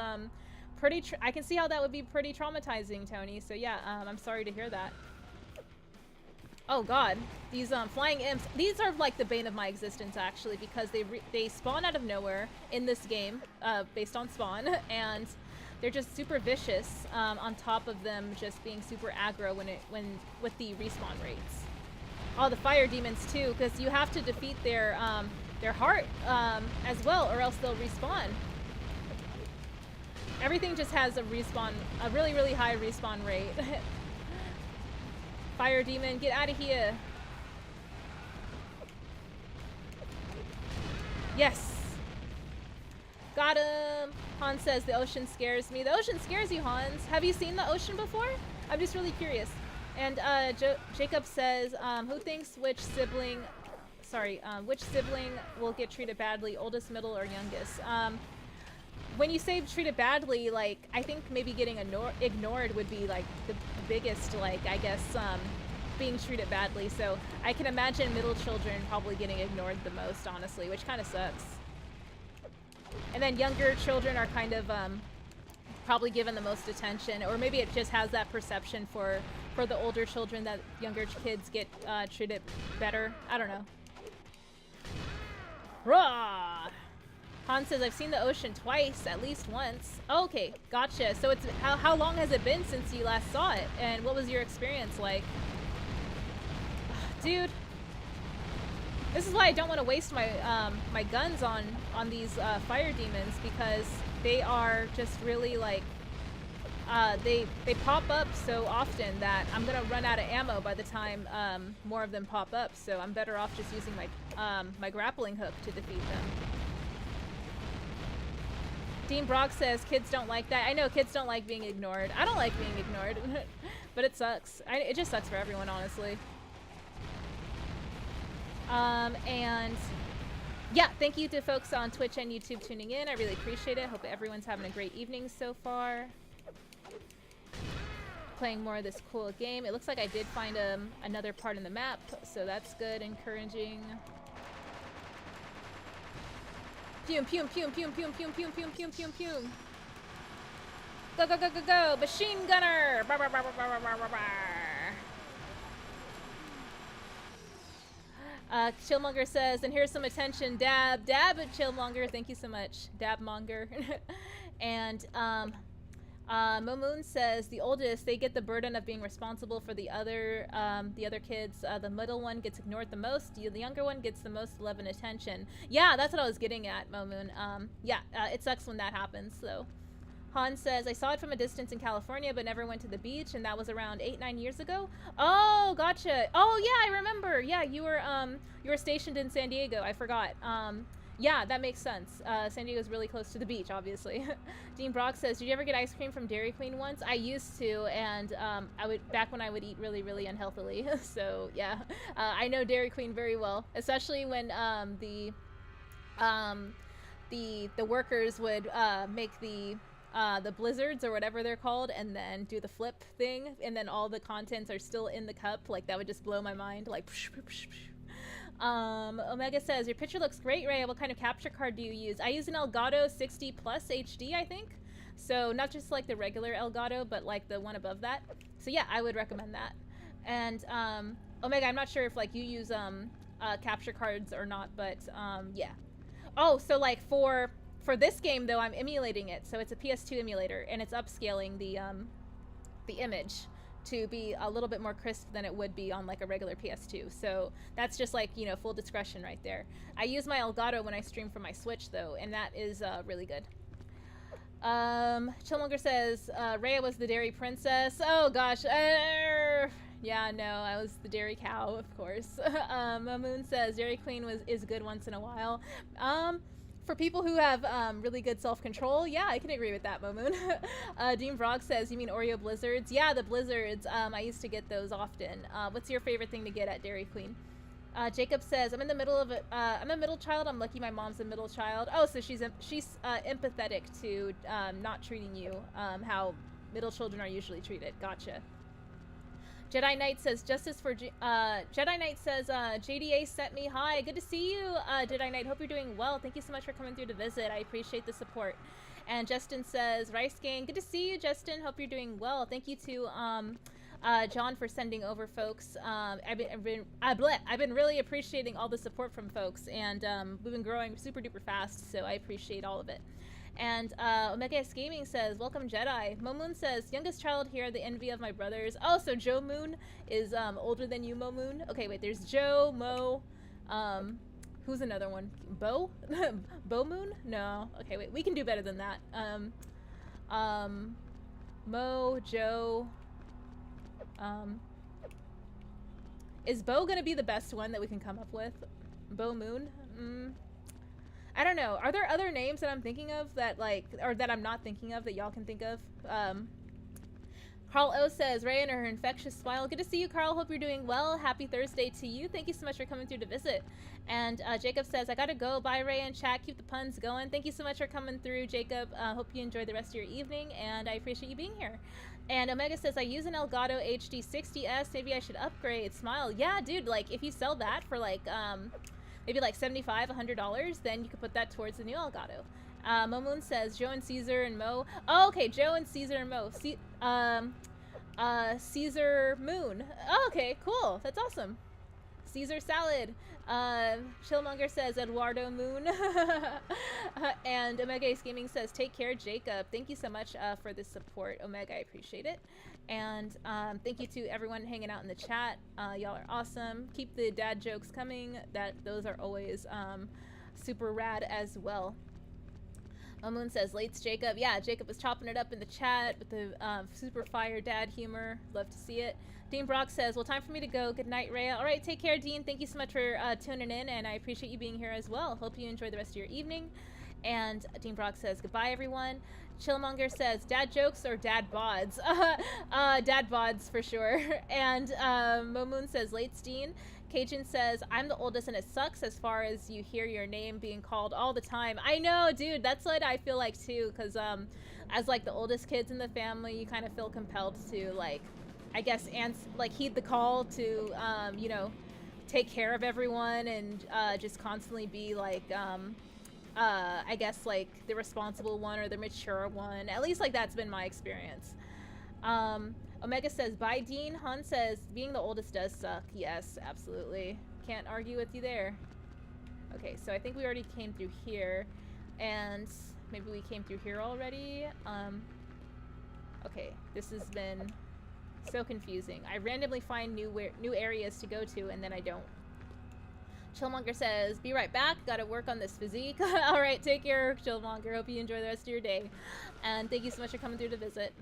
pretty I can see how that would be pretty traumatizing, Tony. So yeah, I'm sorry to hear that. Oh god, these flying imps, these are like the bane of my existence actually, because they spawn out of nowhere in this game, based on spawn, and they're just super vicious, on top of them just being super aggro with the respawn rates. Oh, the fire demons too, because you have to defeat their heart as well, or else they'll respawn. Everything just has a really, really high respawn rate. Fire demon, get out of here. Yes. Got him. Han says the ocean scares me. The ocean scares you, Hans. Have you seen the ocean before? I'm just really curious. And Jacob says, who thinks which sibling will get treated badly, oldest, middle, or youngest? When you say treated badly, like, I think maybe getting ignored would be like the biggest, like, I guess, being treated badly. So I can imagine middle children probably getting ignored the most, honestly, which kind of sucks. And then younger children are kind of probably given the most attention, or maybe it just has that perception for the older children that younger kids get treated better. I don't know. Rah! Han says, I've seen the ocean twice, at least once. Oh, okay, gotcha. So it's how long has it been since you last saw it, and what was your experience like? Dude, this is why I don't want to waste my my guns on these fire demons, because they are just really like they pop up so often that I'm gonna run out of ammo by the time more of them pop up. So I'm better off just using my my grappling hook to defeat them. Dean Brock says kids don't like that. I know kids don't like being ignored. I don't like being ignored, but it sucks. It just sucks for everyone, honestly. And yeah, thank you to folks on Twitch and YouTube tuning in. I really appreciate it. Hope everyone's having a great evening so far. Playing more of this cool game. It looks like I did find another part in the map, so that's good, encouraging. Fume, fume, fume, fume, fume, fume, fume, fume, fume, fume, fume. Go, go, go, go, go! Machine gunner! Bar, bar, bar, bar, bar, bar, bar, bar. Chillmonger says, and here's some attention, dab, dab at Chillmonger. Thank you so much, Dabmonger. And Momoon says the oldest, they get the burden of being responsible for the other kids. The middle one gets ignored the most. The younger one gets the most love and attention. Yeah, that's what I was getting at, Momoon. Yeah, it sucks when that happens. So, Han says I saw it from a distance in California, but never went to the beach, and that was around 8-9 years ago. Oh, gotcha. Oh yeah, I remember. Yeah, you were stationed in San Diego. I forgot. Yeah, that makes sense. San Diego's really close to the beach, obviously. Dean Brock says, did you ever get ice cream from Dairy Queen once? I used to, and I would back when I would eat really, really unhealthily. So yeah, I know Dairy Queen very well, especially when the workers would make the blizzards or whatever they're called, and then do the flip thing, and then all the contents are still in the cup. Like that would just blow my mind. Like. Psh, psh, psh, psh. Omega says, your picture looks great, Ray. What kind of capture card do you use? I use an Elgato 60 Plus HD, I think. So not just like the regular Elgato, but like the one above that. So yeah, I would recommend that. And Omega, I'm not sure if like you use capture cards or not, but yeah. Oh, so like for this game though, I'm emulating it. So it's a PS2 emulator, and it's upscaling the image to be a little bit more crisp than it would be on like a regular PS2. So that's just like, you know, full discretion right there. I use my Elgato when I stream from my Switch though, and that is really good. Chillmonger says, Rhea was the dairy princess. Oh gosh. Yeah, no, I was the dairy cow, of course. Moon says Dairy Queen is good once in a while. For people who have really good self-control, yeah, I can agree with that, Momoon. Dean Frog says, you mean Oreo Blizzards? Yeah, the Blizzards. I used to get those often. What's your favorite thing to get at Dairy Queen? Jacob says, I'm in the middle of it. I'm a middle child. I'm lucky my mom's a middle child. Oh, so she's empathetic to not treating you how middle children are usually treated. Gotcha. Jedi Knight says justice for Jedi Knight says JDA sent me hi. Good to see you, Jedi Knight. Hope you're doing well. Thank you so much for coming through to visit. I appreciate the support. And Justin says Rice Gang. Good to see you, Justin. Hope you're doing well. Thank you to John for sending over folks. I've been really appreciating all the support from folks, and we've been growing super duper fast. So I appreciate all of it. And Omega S Gaming says, welcome Jedi. Momoon says, youngest child here, the envy of my brothers. Oh, so Joe Moon is older than you, Momoon? Okay, wait, there's Joe, Mo, who's another one? Bo? Bo Moon? No. Okay, wait, we can do better than that. Mo, Joe, is Bo gonna be the best one that we can come up with? Bo Moon? I don't know. Are there other names that I'm thinking of that like, or that I'm not thinking of that y'all can think of? Carl O says, Ray and her infectious smile. Good to see you, Carl. Hope you're doing well. Happy Thursday to you. Thank you so much for coming through to visit. And Jacob says, I gotta go. Bye, Ray and chat. Keep the puns going. Thank you so much for coming through, Jacob. Hope you enjoy the rest of your evening, and I appreciate you being here. And Omega says, I use an Elgato HD 60S. Maybe I should upgrade. Smile. Yeah, dude, like, if you sell that for, like, maybe like $75, $100, then you could put that towards the new Elgato. Momoon says, Joe and Caesar and Mo. Oh, okay, Joe and Caesar and Mo. Caesar Moon. Oh, okay, cool. That's awesome. Caesar Salad. Chillmonger says, Eduardo Moon. And Omega Ace Gaming says, take care, Jacob. Thank you so much for the support, Omega. I appreciate it. And thank you to everyone hanging out in the chat. Y'all are awesome. Keep the dad jokes coming. Those are always super rad as well. Moon says, Late's Jacob. Yeah, Jacob was chopping it up in the chat with the super fire dad humor. Love to see it. Dean Brock says, well, time for me to go. Good night, Rhea. All right, take care, Dean. Thank you so much for tuning in, and I appreciate you being here as well. Hope you enjoy the rest of your evening. And Dean Brock says, goodbye, everyone. Chillmonger says, dad jokes or dad bods? Dad bods for sure. And Momoon says, late Dean. Cajun says, I'm the oldest and it sucks as far as you hear your name being called all the time. I know, dude, that's what I feel like too, because as like the oldest kids in the family, you kind of feel compelled to like, I guess, like heed the call to, you know, take care of everyone and just constantly be like, I guess like the responsible one or the mature one. At least like that's been my experience. Omega says, bye, Dean. Han says, being the oldest does suck. Yes, absolutely. Can't argue with you there. Okay, so I think we already came through here. And maybe we came through here already. Okay, this has been so confusing. I randomly find new areas to go to, and then I don't. Chillmonger says, be right back. Gotta work on this physique. All right, take care, Chillmonger. Hope you enjoy the rest of your day. And thank you so much for coming through to visit.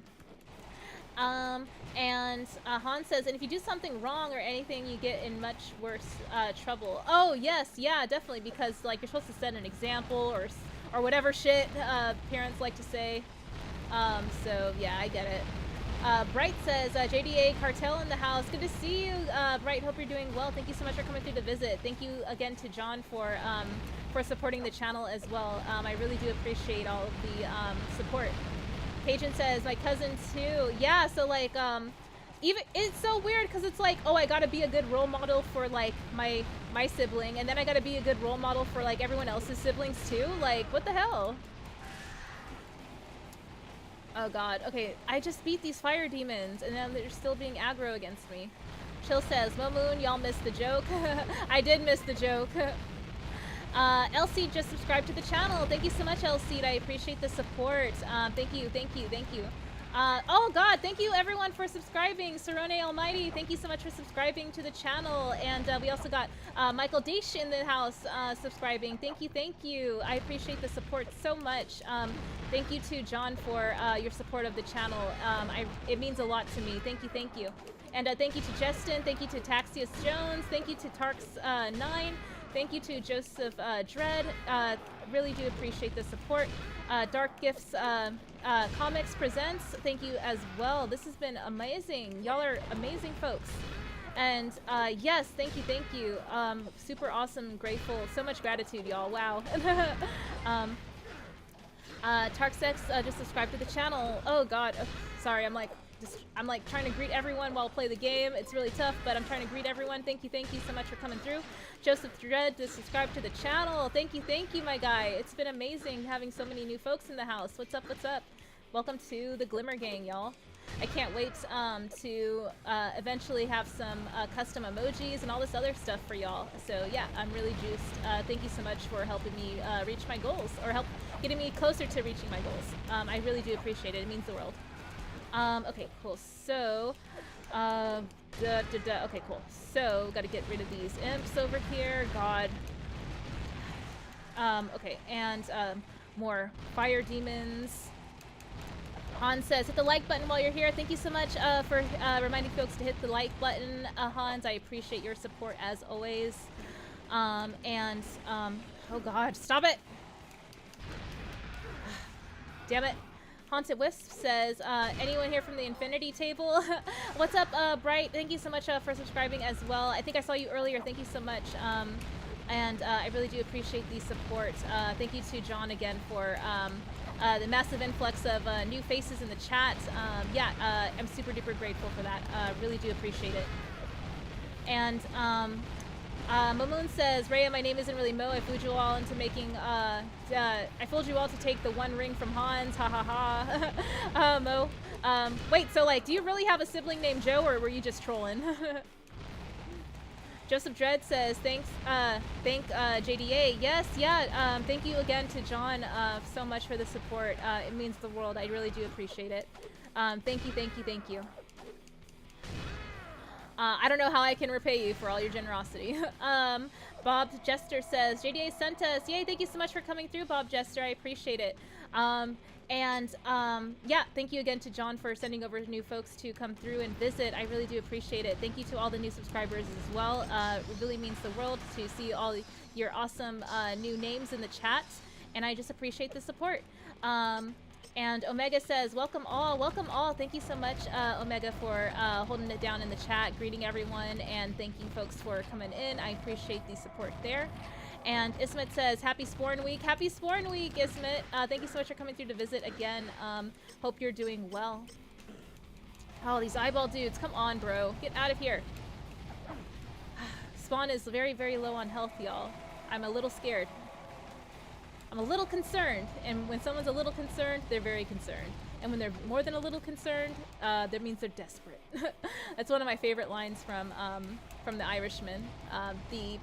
Han says, and if you do something wrong or anything, you get in much worse trouble. Oh, yes, yeah, definitely, because, like, you're supposed to set an example or whatever shit parents like to say. So, yeah, I get it. Bright says, JDA Cartel in the house. Good to see you, Bright. Hope you're doing well. Thank you so much for coming through to visit. Thank you again to John for supporting the channel as well. I really do appreciate all of the support. Cajun says, my cousin too. Yeah, so like, even it's so weird because it's like, oh, I gotta be a good role model for like my sibling, and then I gotta be a good role model for like everyone else's siblings too. Like, what the hell? Oh god. Okay, I just beat these fire demons, and then they're still being aggro against me. Chill says, Momoon, y'all missed the joke. I did miss the joke. Elsie just subscribed to the channel. Thank you so much, Elsie. I appreciate the support. Thank you. Oh god, thank you everyone for subscribing. Sarone Almighty, thank you so much for subscribing to the channel. And we also got Michael Deish in the house subscribing. Thank you. I appreciate the support so much. Thank you to John for your support of the channel. It means a lot to me. Thank you. And thank you to Justin. Thank you to Taxius Jones. Thank you to Tarks9. Thank you to Joseph Dredd. Really do appreciate the support. Dark Gifts Comics Presents. Thank you as well. This has been amazing. Y'all are amazing folks. And yes, thank you. Super awesome, grateful. So much gratitude, y'all. Wow. Tarksex just subscribed to the channel. Oh god. Sorry, I'm like trying to greet everyone while I play the game. It's really tough, but I'm trying to greet everyone. Thank you so much for coming through. Joseph Dredd to subscribe to the channel. Thank you, my guy. It's been amazing having so many new folks in the house. What's up? Welcome to the Glimmer Gang, y'all. I can't wait to eventually have some custom emojis and all this other stuff for y'all. So yeah, I'm really juiced. Thank you so much for helping me reach my goals, or getting me closer to reaching my goals. I really do appreciate it. It means the world. Okay, cool. So, okay, cool. So, gotta get rid of these imps over here. God. Okay, and, more fire demons. Hans says, hit the like button while you're here. Thank you so much, for, reminding folks to hit the like button, Hans. I appreciate your support as always. Oh God, stop it! Damn it. Haunted Wisp says, anyone here from the Infinity Table? What's up, Bright? Thank you so much for subscribing as well. I think I saw you earlier. Thank you so much. And I really do appreciate the support. Thank you to John again for the massive influx of new faces in the chat. Yeah, I'm super duper grateful for that. Really do appreciate it. And Mamoon says, Rhea, my name isn't really Mo. I fooled you all into making, I fooled you all to take the one ring from Hans. Ha ha ha. Mo. Wait, so like, do you really have a sibling named Joe, or were you just trolling? Joseph Dredd says, thanks, thank JDA. Yes, yeah, thank you again to John so much for the support. It means the world. I really do appreciate it. Thank you. I don't know how I can repay you for all your generosity. Bob Jester says, JDA sent us. Yay, thank you so much for coming through, Bob Jester. I appreciate it. Yeah, thank you again to John for sending over new folks to come through and visit. I really do appreciate it. Thank you to all the new subscribers as well. It really means the world to see all your awesome new names in the chat, and I just appreciate the support. And Omega says, welcome all. Thank you so much, Omega, for holding it down in the chat, greeting everyone, and thanking folks for coming in. I appreciate the support there. And Ismet says, happy Sporn Week. Happy Sporn Week, Ismet. Thank you so much for coming through to visit again. Hope you're doing well. Oh, these eyeball dudes. Come on, bro. Get out of here. Spawn is very, very low on health, y'all. I'm a little scared. I'm a little concerned, and when someone's a little concerned, they're very concerned. And when they're more than a little concerned, that means they're desperate. That's one of my favorite lines from The Irishman, the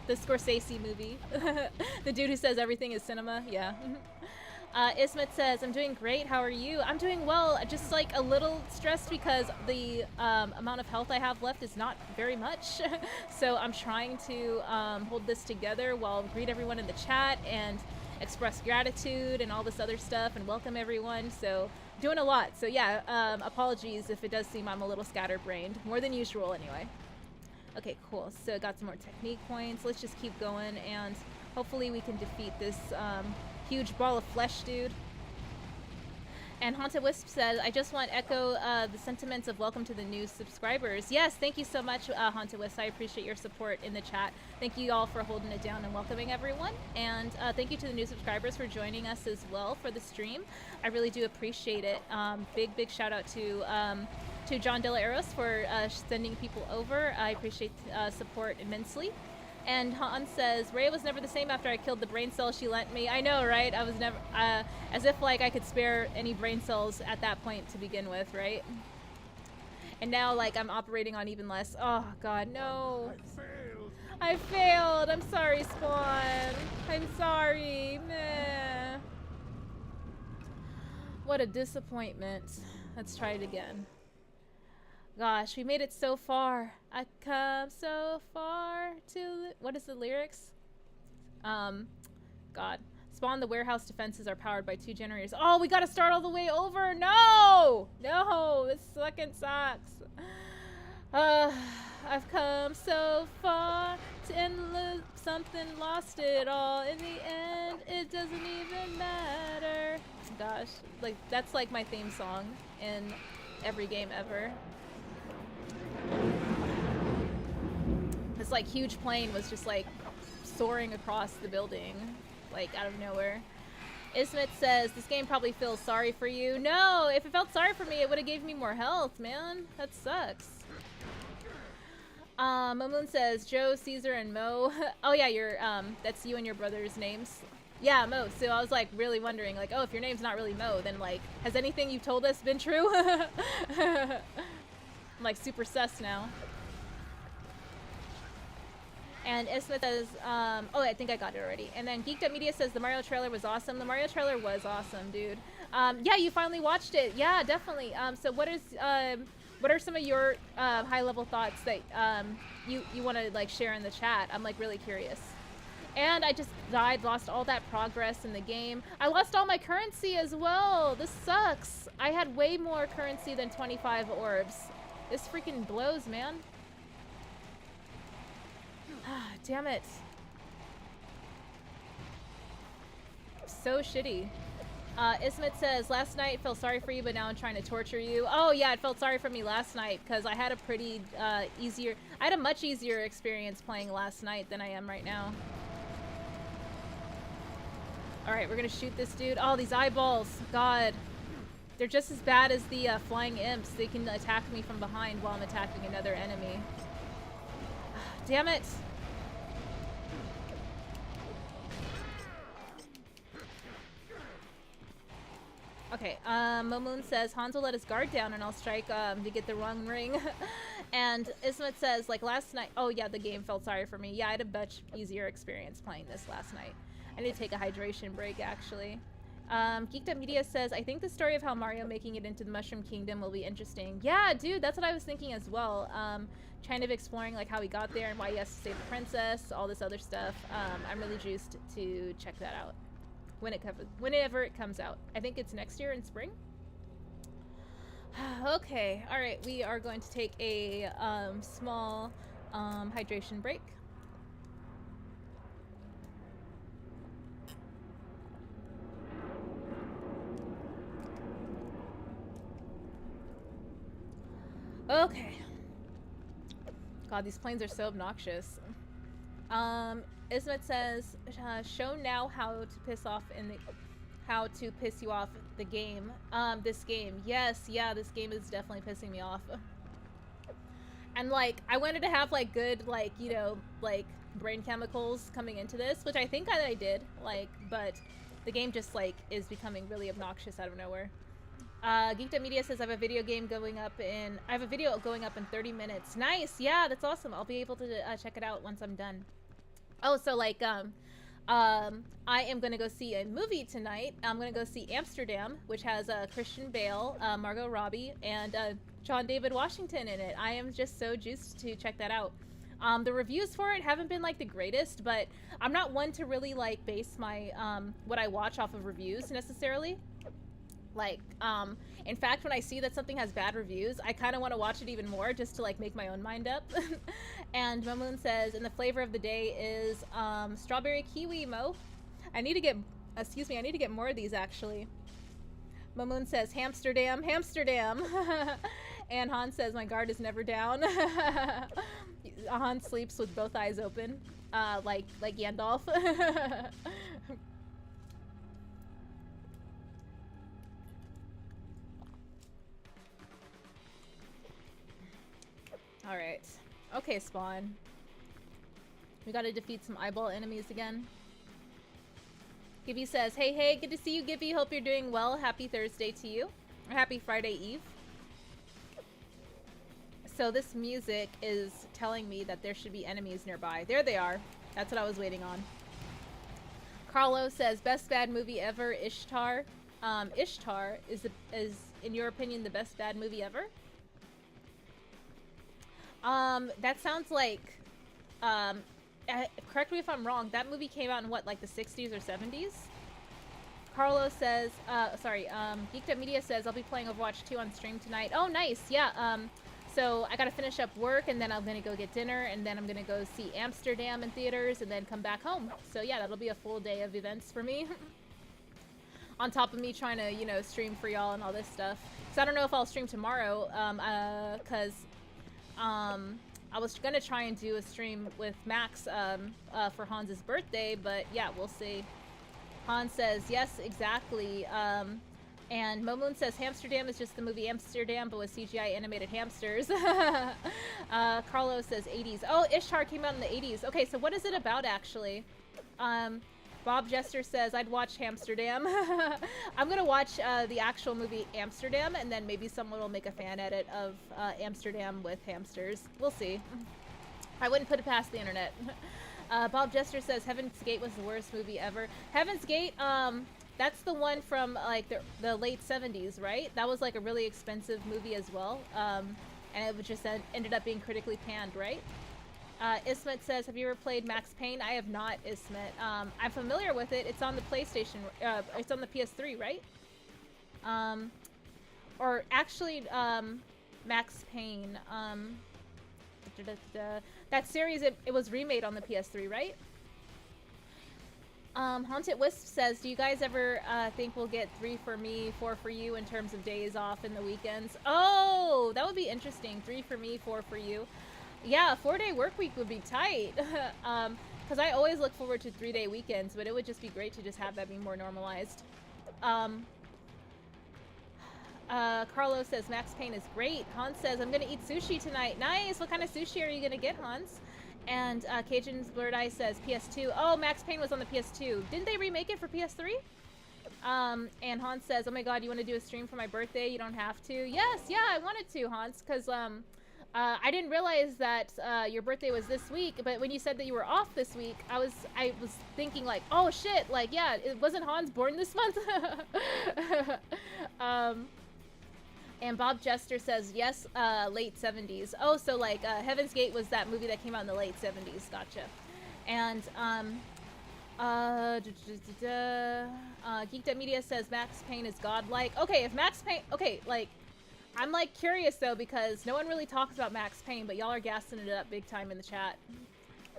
Scorsese movie. The dude who says everything is cinema, yeah. Ismet says, I'm doing great. How are you? I'm doing well. Just like a little stressed because the amount of health I have left is not very much. So I'm trying to hold this together while greet everyone in the chat and express gratitude and all this other stuff and welcome everyone. So doing a lot. So yeah, apologies if it does seem I'm a little scatterbrained. More than usual anyway. Okay, cool. So got some more technique points. Let's just keep going and hopefully we can defeat this huge ball of flesh, dude. And Haunted Wisp says, I just want to echo the sentiments of welcome to the new subscribers. Yes, thank you so much, Haunted Wisp. I appreciate your support in the chat. Thank you all for holding it down and welcoming everyone. And thank you to the new subscribers for joining us as well for the stream. I really do appreciate it. Big shout out to John De La Eros for sending people over. I appreciate support immensely. And Han says, Rhea was never the same after I killed the brain cells she lent me. I know, right? I was never, as if like I could spare any brain cells at that point to begin with, right? And now like I'm operating on even less. Oh God, no. I failed. I'm sorry, Spawn. I'm sorry. Meh. What a disappointment. Let's try it again. Gosh, we made it so far. I come so far to... What is the lyrics? God. Spawn, the warehouse defenses are powered by 2 generators. Oh, we gotta start all the way over. No! No, this fucking sucks. I've come so far to end the loop. Something lost it all. In the end, it doesn't even matter. Gosh, like that's like my theme song in every game ever. This like huge plane was just like soaring across the building, like out of nowhere. Ismet says, this game probably feels sorry for you. No, if it felt sorry for me, it would have gave me more health, man. That sucks. Momoon says, Joe, Caesar, and Mo. Oh yeah, you're, that's you and your brother's names. Yeah, Mo. So I was like really wondering, like, oh, if your name's not really Mo, then like, has anything you've told us been true? I'm like super sus now. And Ismet says, oh, I think I got it already. And then Geeked Up Media says the Mario trailer was awesome. The Mario trailer was awesome, dude. Yeah, you finally watched it. Yeah, definitely. So what are some of your high-level thoughts that you want to like share in the chat? I'm like really curious. And I just died, lost all that progress in the game. I lost all my currency as well. This sucks. I had way more currency than 25 orbs. This freaking blows, man. Damn it. So shitty. Ismet says, last night felt sorry for you, but now I'm trying to torture you. Oh yeah, it felt sorry for me last night because I had a pretty I had a much easier experience playing last night than I am right now. Alright, we're gonna shoot this dude. Oh, these eyeballs. God. They're just as bad as the flying imps. They can attack me from behind while I'm attacking another enemy. Damn it. Okay, Momoon says, Hanzo let his guard down and I'll strike to get the wrong ring. And Ismet says, like last night, oh yeah, the game felt sorry for me. Yeah, I had a much easier experience playing this last night. I need to take a hydration break, actually. Geeked Up Media says, I think the story of how Mario making it into the Mushroom Kingdom will be interesting. Yeah, dude, that's what I was thinking as well. Kind of exploring like how he got there and why he has to save the princess, all this other stuff. I'm really juiced to check that out. Whenever it comes out. I think it's next year in spring. Okay, all right. We are going to take a small hydration break. Okay. God, these planes are so obnoxious. Ismet says, show now how to piss you off the game. This game. Yes, yeah, this game is definitely pissing me off. And like, I wanted to have like good, like, you know, like brain chemicals coming into this, which I think I did, like, but the game just like is becoming really obnoxious out of nowhere. Geeked Up Media says I have a video going up in 30 minutes. Nice, yeah, that's awesome. I'll be able to check it out once I'm done. Oh, so like I am gonna go see a movie tonight. I'm gonna go see Amsterdam, which has Christian Bale, Margot Robbie, and John David Washington in it. I am just so juiced to check that out. The reviews for it haven't been like the greatest, but I'm not one to really like base my what I watch off of reviews necessarily. Like, in fact, when I see that something has bad reviews, I kind of want to watch it even more just to like make my own mind up. And Momoon says, and the flavor of the day is strawberry kiwi, Mo. I need to get, excuse me, I need to get more of these actually. Momoon says, Hamsterdam, Hamsterdam. And Han says, my guard is never down. Han sleeps with both eyes open, like Gandalf. Alright. Okay, Spawn. We gotta defeat some eyeball enemies again. Gibby says, hey, hey, good to see you, Gibby. Hope you're doing well. Happy Thursday to you. Or happy Friday Eve. So this music is telling me that there should be enemies nearby. There they are. That's what I was waiting on. Carlo says, best bad movie ever, Ishtar. Ishtar is, in your opinion, the best bad movie ever? That sounds like, correct me if I'm wrong, that movie came out in what, like the 60s or 70s? Carlos says, Geeked Up Media says, I'll be playing Overwatch 2 on stream tonight. Oh, nice, yeah, so I gotta finish up work, and then I'm gonna go get dinner, and then I'm gonna go see Amsterdam in theaters, and then come back home. So yeah, that'll be a full day of events for me. On top of me trying to, you know, stream for y'all and all this stuff. So I don't know if I'll stream tomorrow, cause I was gonna try and do a stream with Max for Hans's birthday, but yeah, we'll see. Hans says, yes, exactly. And Momoon says, Hamsterdam is just the movie Amsterdam, but with CGI animated hamsters. Carlos says 80s. Oh, Ishtar came out in the 80s. Okay, so what is it about, actually? Bob Jester says, I'd watch Hamsterdam. I'm gonna watch the actual movie Amsterdam, and then maybe someone will make a fan edit of Amsterdam with hamsters. We'll see. I wouldn't put it past the internet. Bob Jester says, Heaven's Gate was the worst movie ever. Heaven's Gate, that's the one from like the late 70s, right? That was like a really expensive movie as well. And it just ended up being critically panned, right? Ismet says, have you ever played Max Payne? I have not, Ismet. I'm familiar with it. It's on the PlayStation. It's on the PS3, right? Or actually, Max Payne. That series, it was remade on the PS3, right? Haunted Wisp says, do you guys ever think we'll get 3 for me, 4 for you in terms of days off in the weekends? Oh, that would be interesting. 3 for me, 4 for you. Yeah, a 4-day work week would be tight. Because I always look forward to 3-day weekends, but it would just be great to just have that be more normalized. Carlos says, Max Payne is great. Hans says, I'm gonna eat sushi tonight. Nice! What kind of sushi are you gonna get, Hans? And Cajun's Blurred Eye says, PS2. Oh, Max Payne was on the PS2. Didn't they remake it for PS3? And Hans says, oh my god, you want to do a stream for my birthday? You don't have to. Yes, yeah, I wanted to, Hans, because I didn't realize that your birthday was this week, but when you said that you were off this week, I was thinking like, oh shit, like, yeah, it wasn't Hans born this month? And Bob Jester says, yes, late 70s. Oh, so like Heaven's Gate was that movie that came out in the late 70s. Gotcha. And Geeked Up Media says Max Payne is godlike. Okay, if Max Payne, okay, like, I'm like curious though, because no one really talks about Max Payne, but y'all are gassing it up big time in the chat.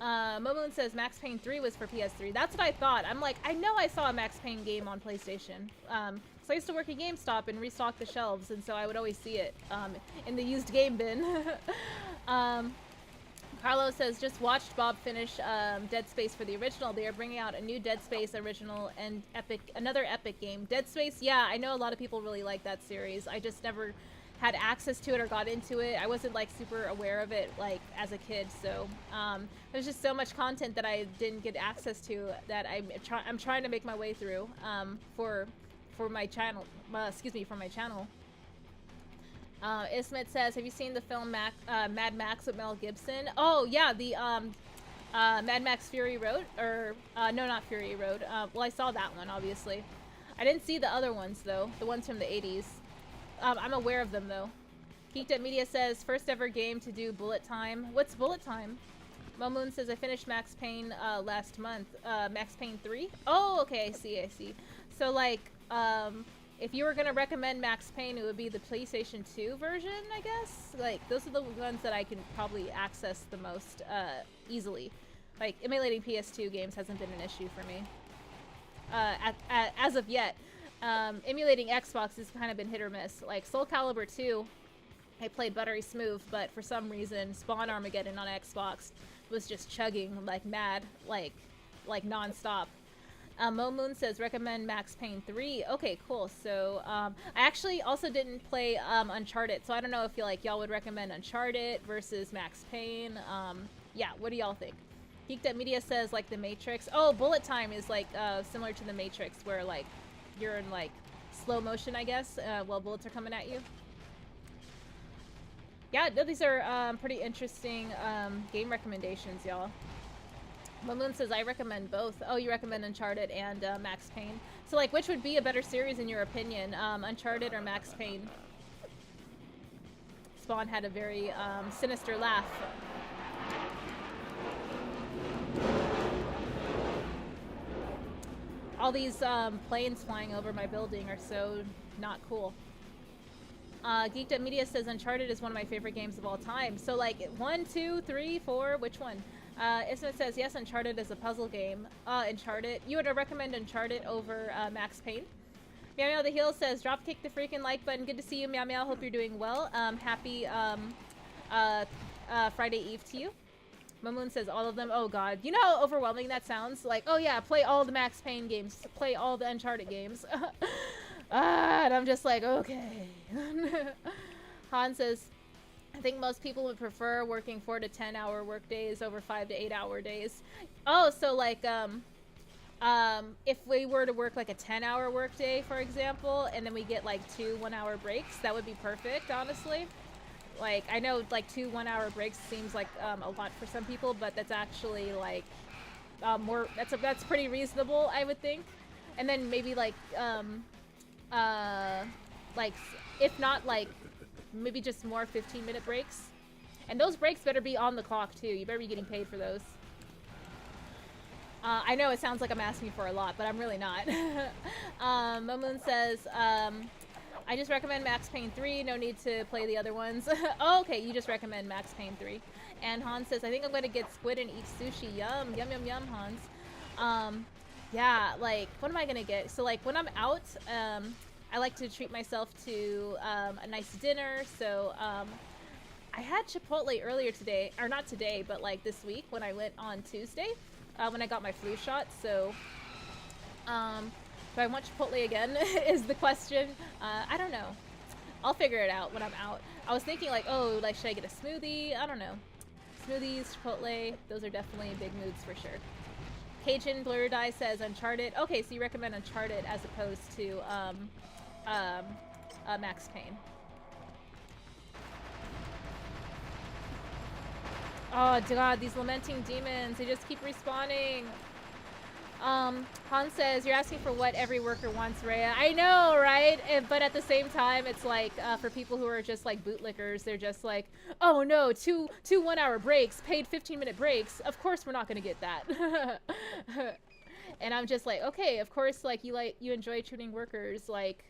Momoon says Max Payne 3 was for PS3. That's what I thought. I'm like, I know I saw a Max Payne game on PlayStation. So I used to work at GameStop and restock the shelves, and so I would always see it in the used game bin. Carlos says, just watched Bob finish Dead Space for the original. They are bringing out a new Dead Space original and another epic game. Dead Space, yeah, I know a lot of people really like that series. I just never had access to it or got into it. I wasn't like super aware of it like as a kid, so there's just so much content that I didn't get access to that I'm trying to make my way through for my channel. For my channel. Ismet says, have you seen the film Mad Max with Mel Gibson? Oh yeah, the Mad Max Fury Road, or no, not Fury Road. Well, I saw that one, obviously. I didn't see the other ones though, the ones from the 80s. I'm aware of them though. Geeked Up Media says first ever game to do bullet time. What's bullet time? Momoon says I finished Max Payne last month. Max Payne 3? Oh, okay, I see. So like, if you were gonna recommend Max Payne, it would be the PlayStation 2 version, I guess? Like, those are the ones that I can probably access the most easily. Like, emulating PS2 games hasn't been an issue for me. As of yet. Emulating Xbox has kind of been hit or miss. Like, Soul Calibur 2, I played buttery smooth, but for some reason, Spawn Armageddon on Xbox was just chugging like mad, like non-stop. Momoon says recommend Max Payne 3. Okay, cool. So I actually also didn't play Uncharted, so I don't know if y'all would recommend Uncharted versus Max Payne. Yeah, what do y'all think? Geeked Up Media says like the Matrix. Oh, bullet time is like similar to the Matrix, where like you're in like slow motion, I guess, while bullets are coming at you. Yeah, no, these are pretty interesting game recommendations, y'all. Moon says, I recommend both. Oh, you recommend Uncharted and Max Payne. So, like, which would be a better series in your opinion? Uncharted or Max Payne? Spawn had a very sinister laugh. All these planes flying over my building are so not cool. Geeked Up Media says Uncharted is one of my favorite games of all time. So, like, 1, 2, 3, 4, which one? Ismet says, yes, Uncharted is a puzzle game. Uncharted. You would recommend Uncharted over Max Payne? Meow Meow the Heel says, dropkick the freaking like button. Good to see you, Meow Meow. Hope you're doing well. Happy Friday Eve to you. Momoon says, all of them. Oh, God. You know how overwhelming that sounds? Like, oh, yeah, play all the Max Payne games. Play all the Uncharted games. And I'm just like, okay. Han says, I think most people would prefer working 4 to 10 hour work days over 5 to 8 hour days. Oh, so like, if we were to work like a 10-hour work day, for example, and then we get like 2 1-hour breaks, that would be perfect, honestly. Like, I know like 2 1-hour breaks seems like a lot for some people, but that's actually like that's pretty reasonable, I would think. And then maybe like if not like maybe just more 15-minute breaks, and those breaks better be on the clock too. You better be getting paid for those. I know it sounds like I'm asking for a lot, but I'm really not. Momoon says I just recommend Max Payne 3, no need to play the other ones. Oh, okay, you just recommend Max Payne 3. And Hans says I think I'm gonna get squid and eat sushi. Yum yum yum yum, Hans. Yeah, like, what am I gonna get? So, like, when I'm out, I like to treat myself to a nice dinner. So, I had Chipotle earlier today, or not today, but like this week when I went on Tuesday, when I got my flu shot. So, do I want Chipotle again is the question. I don't know. I'll figure it out when I'm out. I was thinking like, oh, like, should I get a smoothie? I don't know. Smoothies, Chipotle, those are definitely big moods for sure. Cajun Blur Die says Uncharted. Okay, so you recommend Uncharted as opposed to Max Payne. Oh God, these lamenting demons, they just keep respawning. Han says, you're asking for what every worker wants, Rhea. I know, right? But at the same time, it's like, for people who are just like bootlickers, they're just like, oh no, two 1-hour breaks, paid 15-minute breaks. Of course we're not gonna get that. And I'm just like, okay, of course, like, you enjoy treating workers like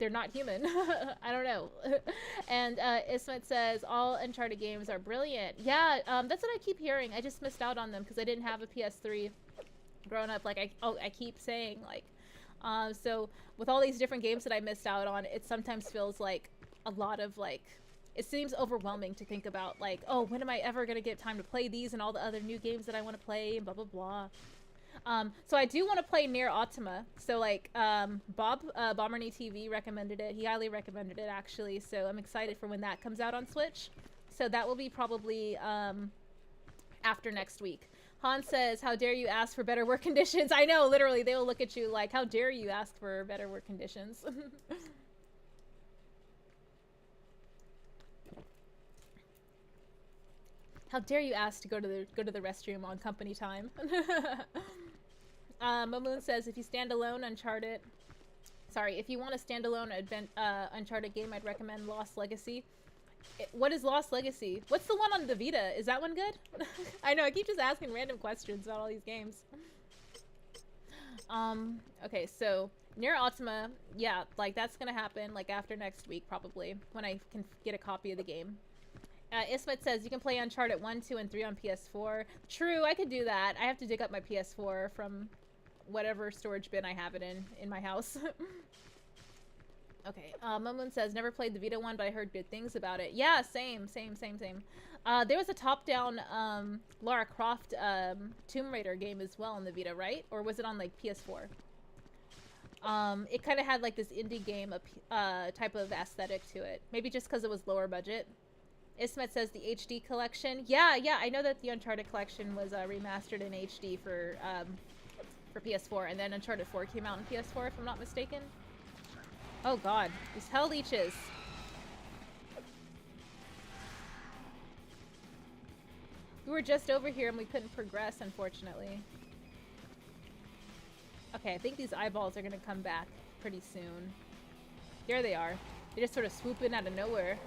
they're not human. I don't know. And Ismet says all Uncharted games are brilliant. Yeah, that's what I keep hearing. I just missed out on them because I didn't have a PS3 growing up. Like I keep saying, like, so with all these different games that I missed out on, it sometimes feels like a lot of like, it seems overwhelming to think about like, oh, when am I ever gonna get time to play these and all the other new games that I want to play and blah blah blah. So I do want to play Nier Automata. So like, Bomberny TV recommended it. He highly recommended it actually. So I'm excited for when that comes out on Switch. So that will be probably, after next week. Han says, how dare you ask for better work conditions? I know, literally, they will look at you like, how dare you ask for better work conditions? How dare you ask to go to the restroom on company time? Momoon says, if you stand alone, Uncharted. Sorry, if you want a standalone Uncharted game, I'd recommend Lost Legacy. What is Lost Legacy? What's the one on the Vita? Is that one good? I know, I keep just asking random questions about all these games. Okay, so Nier Automata, yeah, like that's gonna happen like after next week probably, when I can get a copy of the game. Ismet says you can play Uncharted 1, 2, and 3 on PS4. True, I could do that. I have to dig up my PS4 from whatever storage bin I have it in my house. Okay, Momoon says, never played the Vita one, but I heard good things about it. Yeah, same. There was a top-down Lara Croft Tomb Raider game as well on the Vita, right? Or was it on, like, PS4? It kind of had, like, this indie game type of aesthetic to it. Maybe just because it was lower budget. Ismet says the HD collection. Yeah, I know that the Uncharted collection was remastered in HD for PS4, and then Uncharted 4 came out on PS4, if I'm not mistaken. Oh god, these hell leeches. We were just over here and we couldn't progress, unfortunately. Okay, I think these eyeballs are gonna come back pretty soon. There they are. They just sort of swoop in out of nowhere.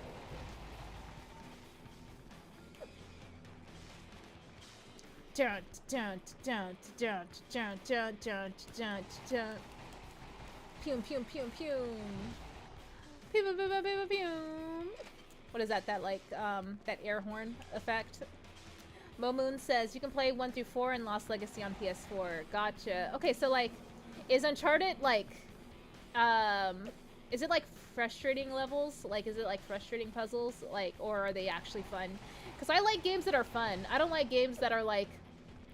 Dun, dun, dun, dun, dun, dun, dun, dun, dun. Pew, pew, pew, pew. Pew, pew, pew, pew, pew, pew. What is that? That like that air horn effect. Momoon says you can play 1 through 4 in Lost Legacy on PS4. Gotcha. Okay, so like, is Uncharted like, is it like frustrating levels? Like, is it like frustrating puzzles? Like, or are they actually fun? Because I like games that are fun. I don't like games that are like,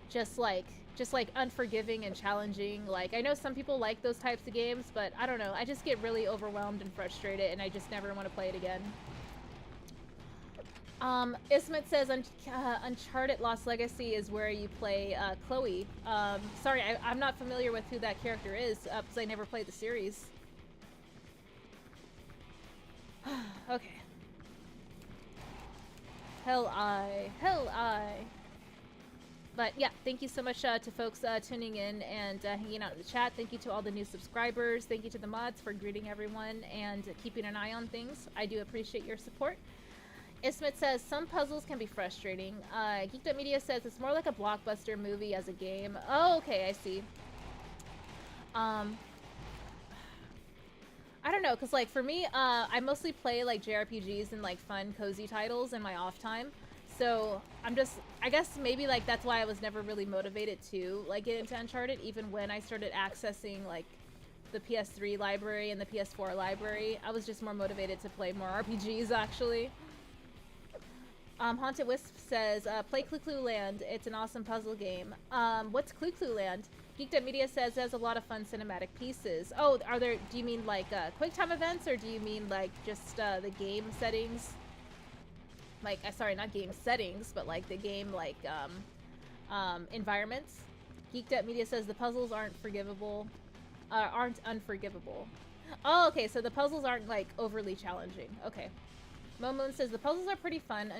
just like unforgiving and challenging. Like, I know some people like those types of games, but I don't know. I just get really overwhelmed and frustrated, and I just never want to play it again. Ismet says Uncharted Lost Legacy is where you play Chloe. Sorry, I'm not familiar with who that character is, because I never played the series. Okay. Hell I. But yeah, thank you so much to folks tuning in and hanging out in the chat. Thank you to all the new subscribers. Thank you to the mods for greeting everyone and keeping an eye on things. I do appreciate your support. Ismet says, some puzzles can be frustrating. Geeked Up Media says, it's more like a blockbuster movie as a game. Oh, okay, I see. I don't know, because like for me, I mostly play like JRPGs and like fun, cozy titles in my off time. So I guess maybe like that's why I was never really motivated to like get into Uncharted, even when I started accessing like the PS3 library and the PS4 library. I was just more motivated to play more RPGs actually. Haunted Wisp says, play Clue Clue Land. It's an awesome puzzle game. What's Clue Clue Land? Geeked Up Media says there's a lot of fun cinematic pieces. Oh, do you mean like QuickTime events, or do you mean like just the game settings? Like, sorry, not game settings, but like the game like environments. Geeked Up Media says the puzzles aren't unforgivable. Oh, okay, so the puzzles aren't like overly challenging. Okay. Momoon says the puzzles are pretty fun.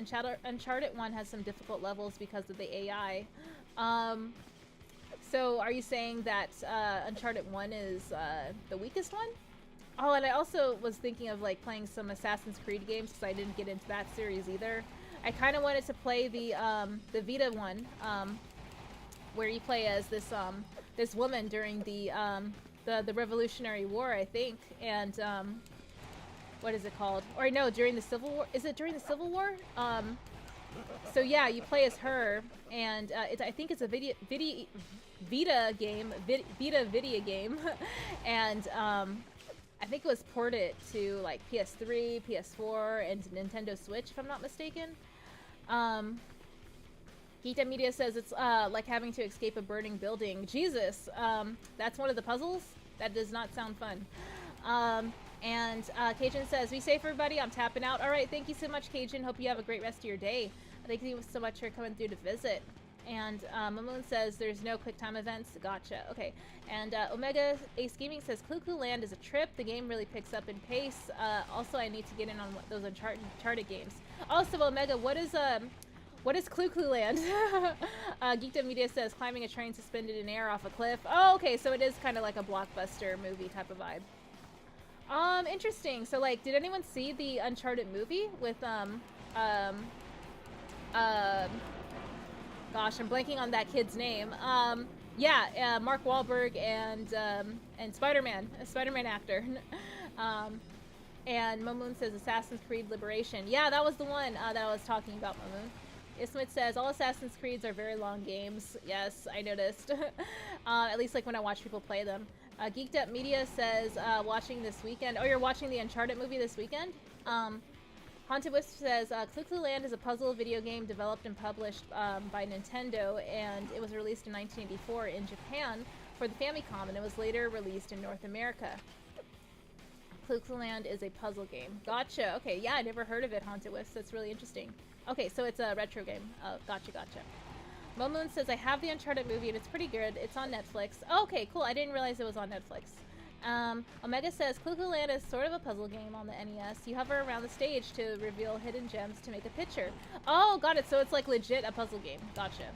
Uncharted 1 has some difficult levels because of the AI. So are you saying that Uncharted 1 is the weakest one? Oh, and I also was thinking of like playing some Assassin's Creed games because I didn't get into that series either. I kind of wanted to play the Vita one, where you play as this woman during the Revolutionary War, I think, and what is it called? Or no, during the Civil War. Is it during the Civil War? So yeah, you play as her, and I think it's a Vita game, and I think it was ported to like PS3, PS4, and Nintendo Switch, if I'm not mistaken. Geeked Media says it's like having to escape a burning building. Jesus, that's one of the puzzles? That does not sound fun. And Cajun says, be safe, everybody. I'm tapping out. All right, thank you so much, Cajun. Hope you have a great rest of your day. Thank you so much for coming through to visit. And Mamoon says there's no quick time events. Gotcha. Okay. And Omega Ace Gaming says Clue Clue Land is a trip. The game really picks up in pace. Also, I need to get in on those Uncharted games. Also, Omega, what What is Clue Clue Land? Geeked Up Media says climbing a train suspended in air off a cliff. Oh, okay, so it is kind of like a blockbuster movie type of vibe. Interesting. So, like, did anyone see the Uncharted movie with, gosh, I'm blanking on that kid's name. Yeah, Mark Wahlberg and Spider-Man, a Spider-Man actor. And Mamoon says Assassin's Creed Liberation. Yeah, that was the one that I was talking about, Mamoon. Ismit says, all Assassin's Creeds are very long games. Yes, I noticed. At least like when I watch people play them. Geeked Up Media says, watching this weekend. Oh, you're watching the Uncharted movie this weekend? Haunted Wisp says, Clue Clue Land is a puzzle video game developed and published by Nintendo, and it was released in 1984 in Japan for the Famicom, and it was later released in North America. Clue Clue Land is a puzzle game. Gotcha. Okay, yeah, I never heard of it, Haunted Wisp. That's really interesting. Okay, so it's a retro game. Oh, gotcha. Momoon says, I have the Uncharted movie and it's pretty good. It's on Netflix. Oh, okay, cool. I didn't realize it was on Netflix. Omega says, Clue Clue Land is sort of a puzzle game on the NES. You hover around the stage to reveal hidden gems to make a picture. Oh, got it. So it's like legit a puzzle game. Gotcha.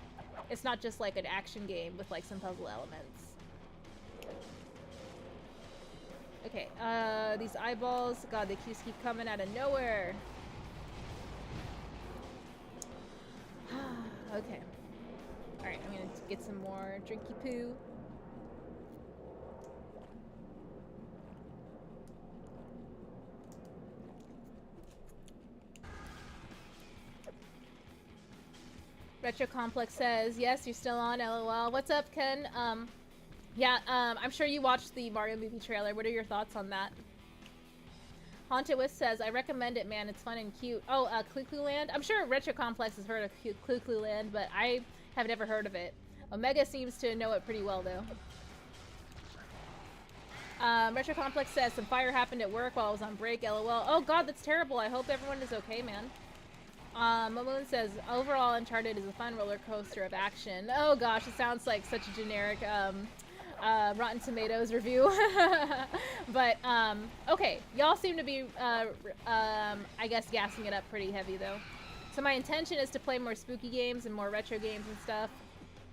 It's not just like an action game with like some puzzle elements. Okay, these eyeballs. God, the cues keep coming out of nowhere. Okay. Alright, I'm gonna get some more drinky poo. Retro Complex says, yes, you're still on, LOL. What's up, Ken? Yeah, I'm sure you watched the Mario movie trailer. What are your thoughts on that? Haunted Wisp says, I recommend it, man. It's fun and cute. Oh, Clue Clue Land? I'm sure Retro Complex has heard of Clue Clue Land, but I have never heard of it. Omega seems to know it pretty well, though. Retro Complex says, some fire happened at work while I was on break, LOL. Oh, God, that's terrible. I hope everyone is okay, man. Mamoon says, overall, Uncharted is a fun roller coaster of action. Oh, gosh, it sounds like such a generic, Rotten Tomatoes review. But okay, y'all seem to be I guess gassing it up pretty heavy though. So my intention is to play more spooky games and more retro games and stuff.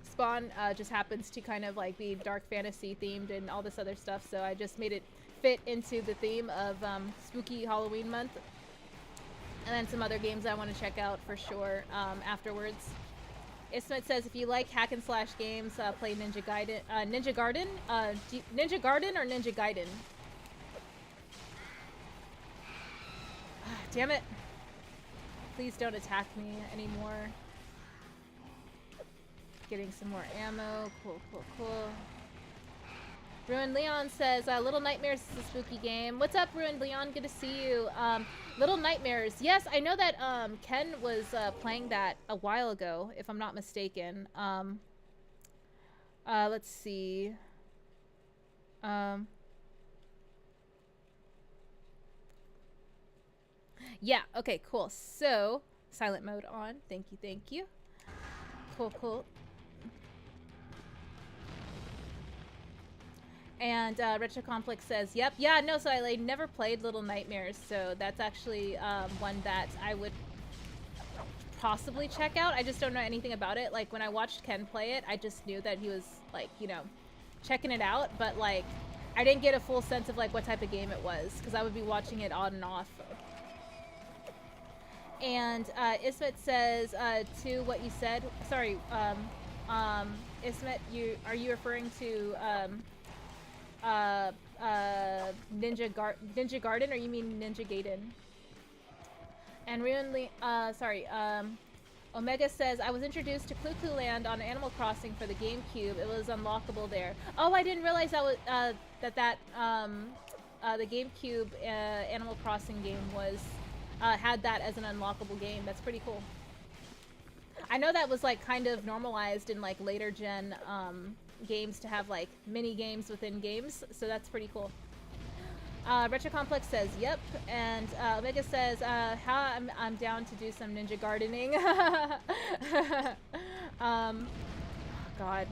Spawn just happens to kind of like be dark fantasy themed and all this other stuff, so I just made it fit into the theme of spooky Halloween month. And then some other games I want to check out for sure afterwards. Ismet says, if you like hack and slash games, play Ninja Gaiden. Ninja Garden? Ninja Garden or Ninja Gaiden? Damn it. Please don't attack me anymore. Getting some more ammo. Cool. Ruined Leon says, Little Nightmares is a spooky game. What's up, Ruined Leon? Good to see you. Little Nightmares. Yes, I know that Ken was playing that a while ago, if I'm not mistaken. Let's see. Yeah, okay, cool. So, silent mode on. Thank you. Cool. And Retro Complex says, yep. Yeah, no, so I never played Little Nightmares, so that's actually one that I would possibly check out. I just don't know anything about it. Like, when I watched Ken play it, I just knew that he was, like, you know, checking it out, but, like, I didn't get a full sense of, like, what type of game it was, because I would be watching it on and off. And Ismet says, to what you said, sorry, Ismet, are you referring to, Ninja Garden, or you mean Ninja Gaiden? And Omega says, I was introduced to Clue Clue Land on Animal Crossing for the GameCube. It was unlockable there. Oh, I didn't realize that was the GameCube Animal Crossing game was had that as an unlockable game. That's pretty cool. I know that was like kind of normalized in like later gen games to have like mini games within games, so that's pretty cool. Retro Complex says yep, and Omega says I'm down to do some ninja gardening. God,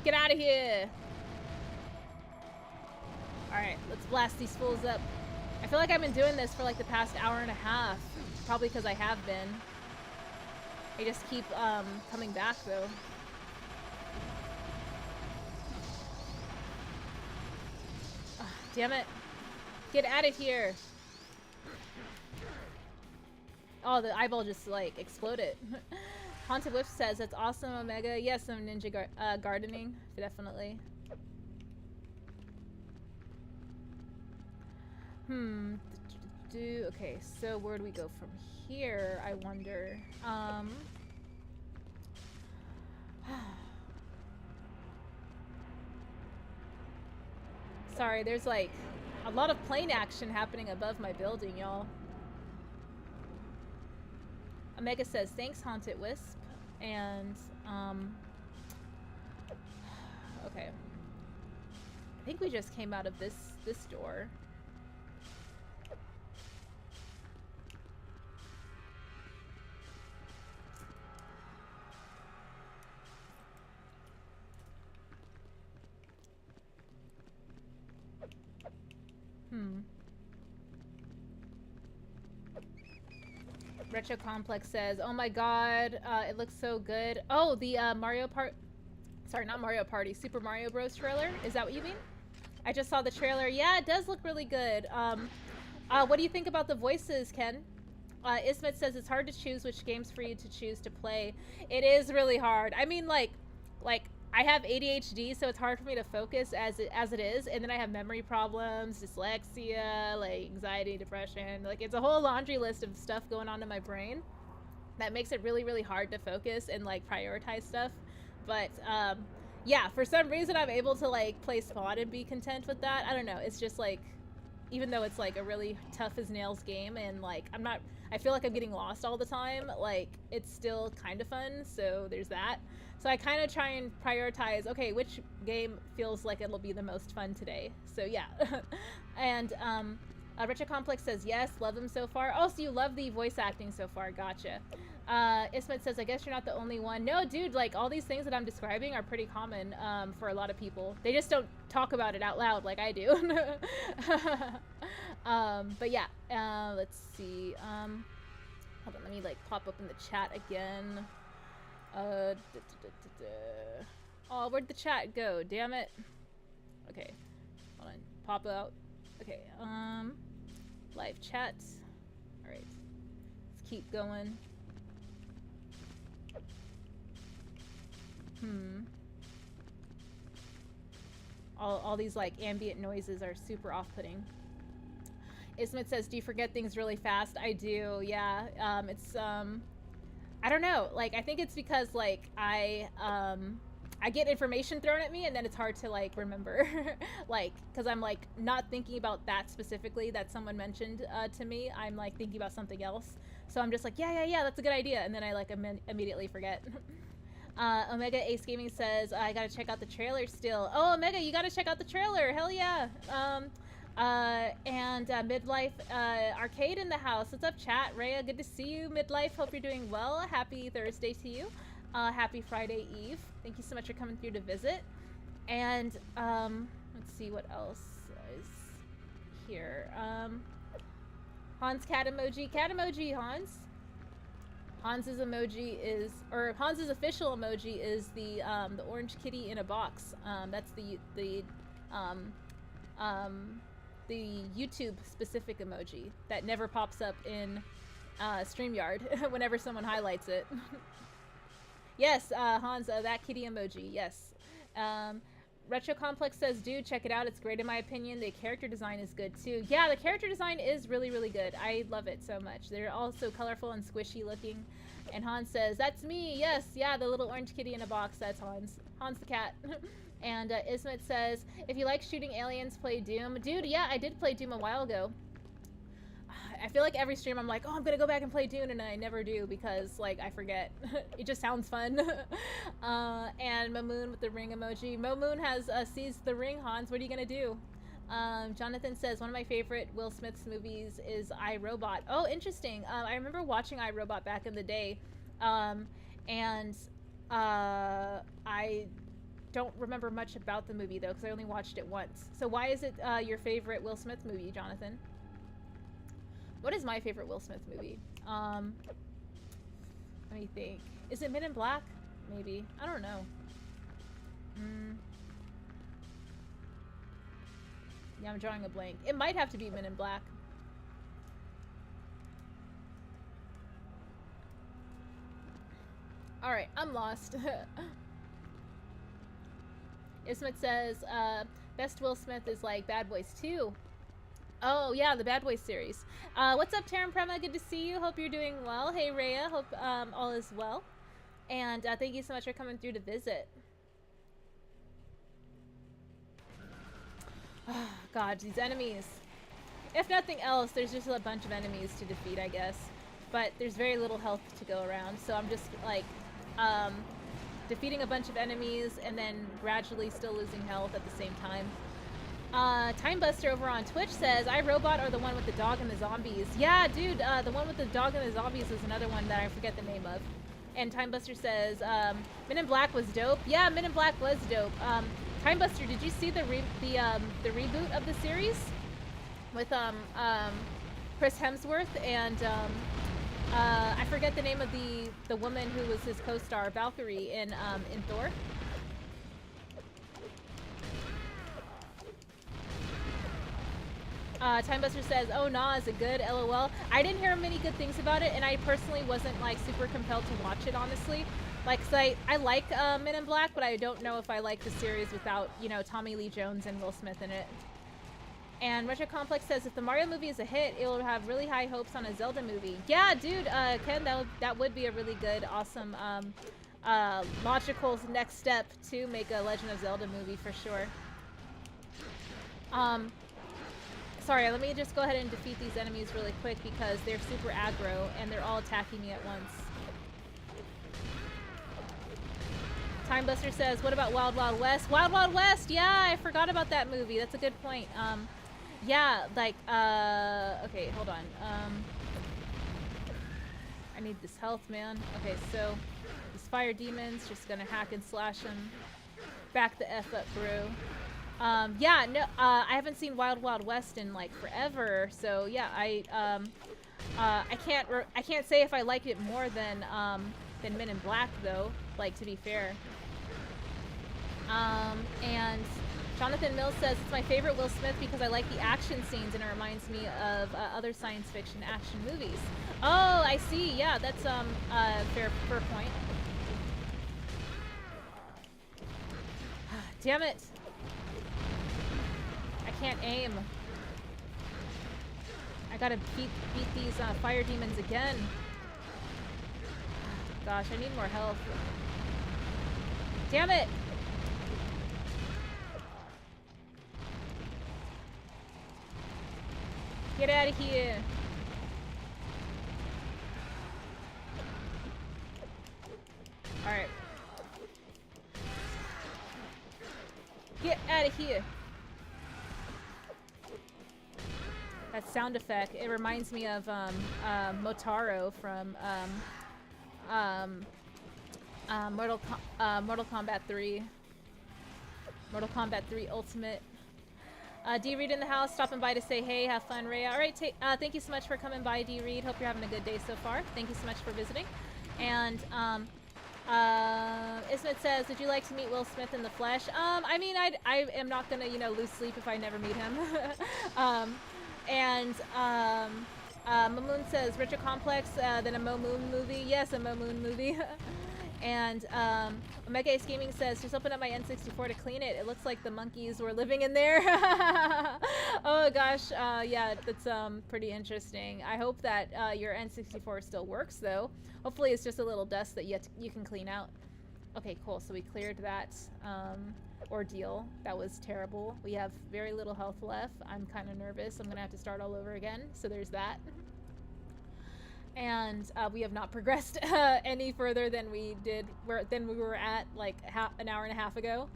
get out of here. All right, let's blast these fools up. I feel like I've been doing this for like the past hour and a half. Probably because I have been. I just keep coming back though. Oh, damn it. Get out of here. Oh, the eyeball just like exploded. Haunted Whip says, that's awesome, Omega. Yes, some ninja gardening, definitely. Okay, so where do we go from here, I wonder? Sorry, there's like a lot of plane action happening above my building, y'all. Omega says, thanks, Haunted Wisp. And, okay. I think we just came out of this door. Retro Complex says, oh my god, it looks so good. Oh, the sorry, not Mario Party, Super Mario Bros. Trailer? Is that what you mean? I just saw the trailer. Yeah, it does look really good. What do you think about the voices, Ken? Ismet says it's hard to choose which games for you to choose to play. It is really hard. I mean, like I have ADHD, so it's hard for me to focus as it is, and then I have memory problems, dyslexia, like anxiety, depression. Like, it's a whole laundry list of stuff going on in my brain that makes it really, really hard to focus and like prioritize stuff. But yeah, for some reason I'm able to like play Spawn and be content with that. I don't know. It's just like, even though it's like a really tough as nails game, and like I feel like I'm getting lost all the time, like it's still kind of fun, so there's that. So I kind of try and prioritize, okay, which game feels like it'll be the most fun today. So yeah. And Retro Complex says, yes, love them so far. Oh, so you love the voice acting so far, gotcha. Ismet says, I guess you're not the only one. No, dude, like all these things that I'm describing are pretty common for a lot of people. They just don't talk about it out loud like I do. But yeah, let's see. Hold on, let me like pop up in the chat again. Oh, where'd the chat go? Damn it. Okay, hold on, pop out. Okay, live chat. All right, let's keep going. All these like ambient noises are super off-putting. Ismet says, do you forget things really fast? I do, yeah. It's I don't know, like I think it's because like I get information thrown at me and then it's hard to like remember. Like, because I'm like not thinking about that specifically that someone mentioned to me. I'm like thinking about something else, so I'm just like, yeah, that's a good idea, and then I like immediately forget. Omega Ace Gaming says, I gotta check out the trailer still. Oh, Omega, you gotta check out the trailer. Hell yeah. And Midlife Arcade in the house. What's up, chat? Rhea, good to see you. Midlife, hope you're doing well. Happy Thursday to you. Happy Friday Eve. Thank you so much for coming through to visit. And let's see what else is here. Hans cat emoji. Cat emoji, Hans. Hans's emoji is, or Hans's official emoji is the orange kitty in a box. That's the YouTube specific emoji that never pops up in StreamYard whenever someone highlights it. Yes, Hans, that kitty emoji, yes. Retro Complex says, dude, check it out. It's great in my opinion. The character design is good too. Yeah, the character design is really, really good. I love it so much. They're all so colorful and squishy looking. And Hans says, that's me. Yes, yeah, the little orange kitty in a box. That's Hans. Hans the cat. And Ismet says, if you like shooting aliens, play Doom. Dude, yeah, I did play Doom a while ago. I feel like every stream I'm like, oh, I'm gonna go back and play Doom, and I never do because, like, I forget. It just sounds fun. And Momoon with the ring emoji. Momoon has seized the ring, Hans. What are you gonna do? Jonathan says, one of my favorite Will Smith's movies is I, Robot. Oh, interesting. I remember watching I, Robot back in the day. And I don't remember much about the movie, though, because I only watched it once. So why is it your favorite Will Smith movie, Jonathan? What is my favorite Will Smith movie? Let me think. Is it Men in Black? Maybe. I don't know. Yeah, I'm drawing a blank. It might have to be Men in Black. Alright, I'm lost. Ismet says, best Will Smith is like Bad Boys 2. Oh, yeah, the Bad Boys series. What's up, Taryn Prema? Good to see you. Hope you're doing well. Hey, Rhea. Hope all is well. And thank you so much for coming through to visit. Oh, God, these enemies. If nothing else, there's just a bunch of enemies to defeat, I guess. But there's very little health to go around, so I'm just, like, defeating a bunch of enemies and then gradually still losing health at the same time. Timebuster over on Twitch says, iRobot or the one with the dog and the zombies. Yeah, dude, the one with the dog and the zombies is another one that I forget the name of. And Timebuster says, Men in Black was dope. Yeah, Men in Black was dope. Timebuster, did you see the reboot of the series with Chris Hemsworth and I forget the name of the woman who was his co-star, Valkyrie, in Thor. Timebuster says, oh, nah, is it good? LOL. I didn't hear many good things about it, and I personally wasn't, like, super compelled to watch it, honestly. Like, 'cause I like Men in Black, but I don't know if I like the series without, you know, Tommy Lee Jones and Will Smith in it. And Retro Complex says, if the Mario movie is a hit, it will have really high hopes on a Zelda movie. Yeah, dude, Ken, that would be a really good, awesome, logical next step to make a Legend of Zelda movie for sure. Sorry, let me just go ahead and defeat these enemies really quick because they're super aggro and they're all attacking me at once. Timebuster says, what about Wild Wild West? Wild Wild West! Yeah, I forgot about that movie. That's a good point. Yeah, like, okay, hold on. I need this health, man. Okay, so these fire demons, just gonna hack and slash them. Back the F up, bro. Yeah, no, I haven't seen Wild Wild West in, like, forever, so yeah, I can't say if I liked it more than Men in Black, though, like, to be fair. And Jonathan Mills says, it's my favorite Will Smith because I like the action scenes and it reminds me of other science fiction action movies. Oh, I see, yeah, that's, fair point. Damn it! I can't aim. I gotta beat these fire demons again. Gosh, I need more health. Damn it! Get out of here! Alright. Get out of here! That sound effect, it reminds me of Motaro from Mortal Kombat 3. Mortal Kombat 3 Ultimate. D-Reed in the house, stopping by to say hey, have fun, Rhea. Alright, thank you so much for coming by, D-Reed. Hope you're having a good day so far. Thank you so much for visiting. And, Ismet says, would you like to meet Will Smith in the flesh? I mean, I am not gonna, you know, lose sleep if I never meet him. And Mamoon says, Richard Complex, then a Momoon movie. Yes, a Momoon movie. And Omega Ace Gaming says, just open up my N64 to clean it. It looks like the monkeys were living in there. Oh gosh, yeah, that's pretty interesting. I hope that your N64 still works though. Hopefully it's just a little dust that you can clean out. Okay, cool, so we cleared that ordeal. That was terrible. We have very little health left. I'm kind of nervous. I'm gonna have to start all over again, so there's that. And we have not progressed any further than we were at like an hour and a half ago.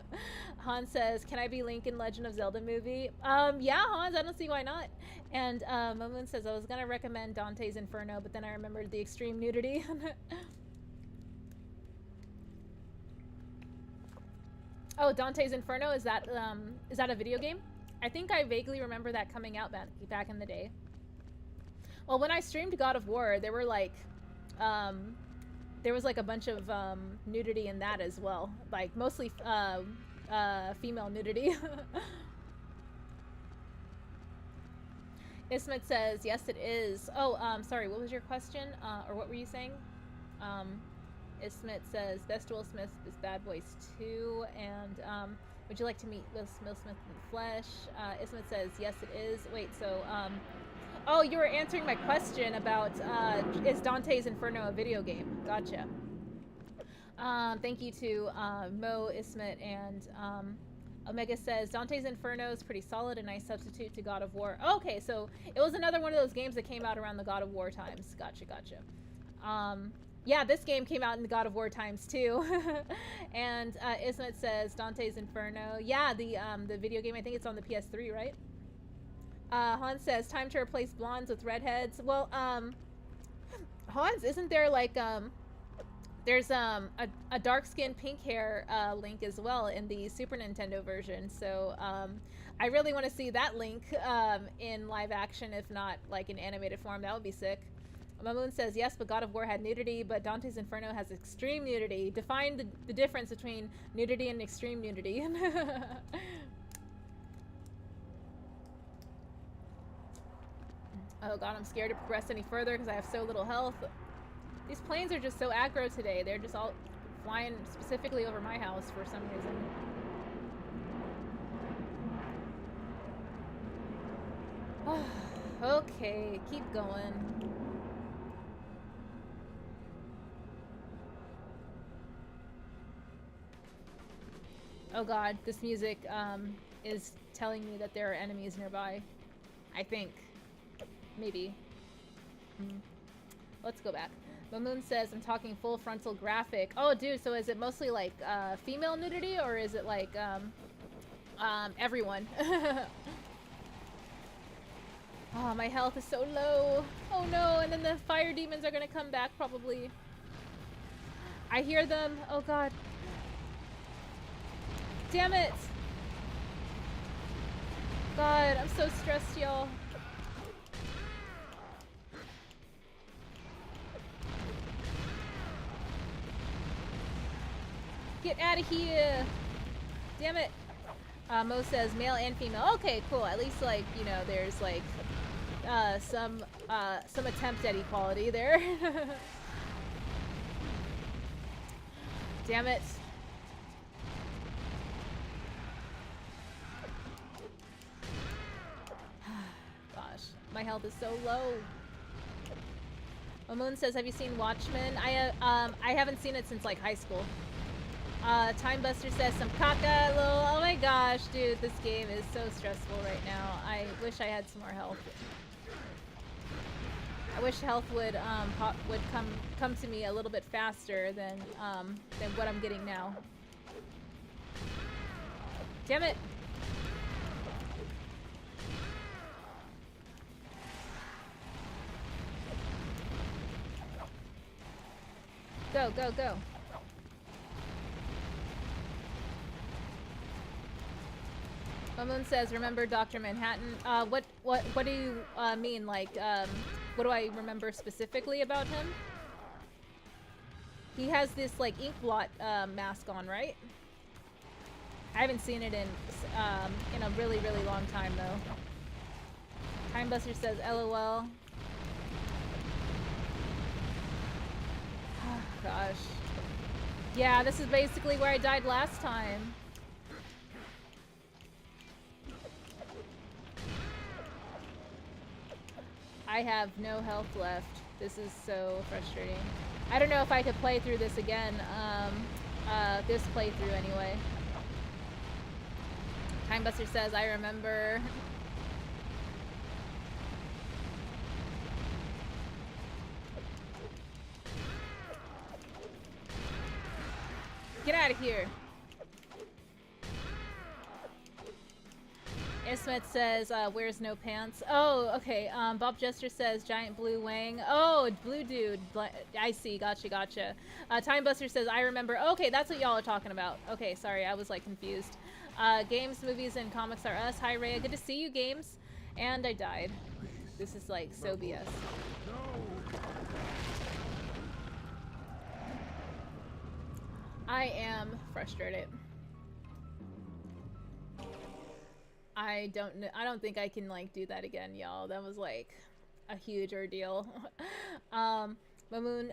Hans says, can I be Link in Legend of Zelda movie? Yeah, Hans, I don't see why not. And Momoon says, I was gonna recommend Dante's Inferno, but then I remembered the extreme nudity. Oh, Dante's Inferno, is that a video game? I think I vaguely remember that coming out back in the day. Well, when I streamed God of War, there were like, there was like a bunch of nudity in that as well. Like mostly female nudity. Ismet says, yes, it is. Oh, sorry, what was your question? Or what were you saying? Ismet says, best Will Smith is Bad Boys 2. And would you like to meet Will Smith in the flesh? Ismet says, yes, it is. Wait, so, oh, you were answering my question about, is Dante's Inferno a video game? Gotcha. Thank you to Mo, Ismet, and Omega says, Dante's Inferno is pretty solid, a nice substitute to God of War. Oh, okay, so it was another one of those games that came out around the God of War times. Gotcha, gotcha. Yeah, this game came out in the God of War times too. And Ismet says, Dante's Inferno. Yeah, the video game, I think it's on the PS3, right? Hans says, time to replace blondes with redheads. Well, Hans, isn't there like, there's a dark-skinned pink hair Link as well in the Super Nintendo version. So I really want to see that Link in live action, if not like in animated form. That would be sick. Mamoon says, yes, but God of War had nudity, but Dante's Inferno has extreme nudity. Define the difference between nudity and extreme nudity. Oh god, I'm scared to progress any further because I have so little health. These planes are just so aggro today. They're just all flying specifically over my house for some reason. Okay, keep going. Oh god, this music is telling me that there are enemies nearby. I think. Maybe. Let's go back. Mamoon says, I'm talking full frontal graphic. Oh, dude, so is it mostly like female nudity, or is it like everyone? Oh, my health is so low. Oh no, and then the fire demons are gonna come back probably. I hear them. Oh god. Damn it! God, I'm so stressed, y'all. Get out of here! Damn it! Mo says male and female. Okay, cool. At least, like, you know, there's like some attempt at equality there. Damn it! Gosh, my health is so low. Moon says, "Have you seen Watchmen?" I haven't seen it since like high school. Time Buster says some caca, lol. Oh my gosh, dude, this game is so stressful right now. I wish I had some more health. I wish health would come to me a little bit faster than what I'm getting now. Damn it! Go, go, go. Moon says, remember Dr. Manhattan? What do you mean? Like, what do I remember specifically about him? He has this, like, ink blot mask on, right? I haven't seen it in a really, really long time, though. Time Buster says, LOL. Oh, gosh. Yeah, this is basically where I died last time. I have no health left. This is so frustrating. I don't know if I could play through this again. This playthrough anyway. Time Buster says, I remember. Get out of here. Ismet says, wears no pants. Oh, okay. Bob Jester says, giant blue wang. Oh, blue dude. I see. Gotcha, gotcha. Time Buster says, I remember. Okay, that's what y'all are talking about. Okay, sorry. I was, like, confused. Games, movies, and comics are us. Hi, Rhea. Good to see you, Games. And I died. This is like so BS. I am frustrated. I don't think I can like do that again, y'all. That was like a huge ordeal. Mamoon,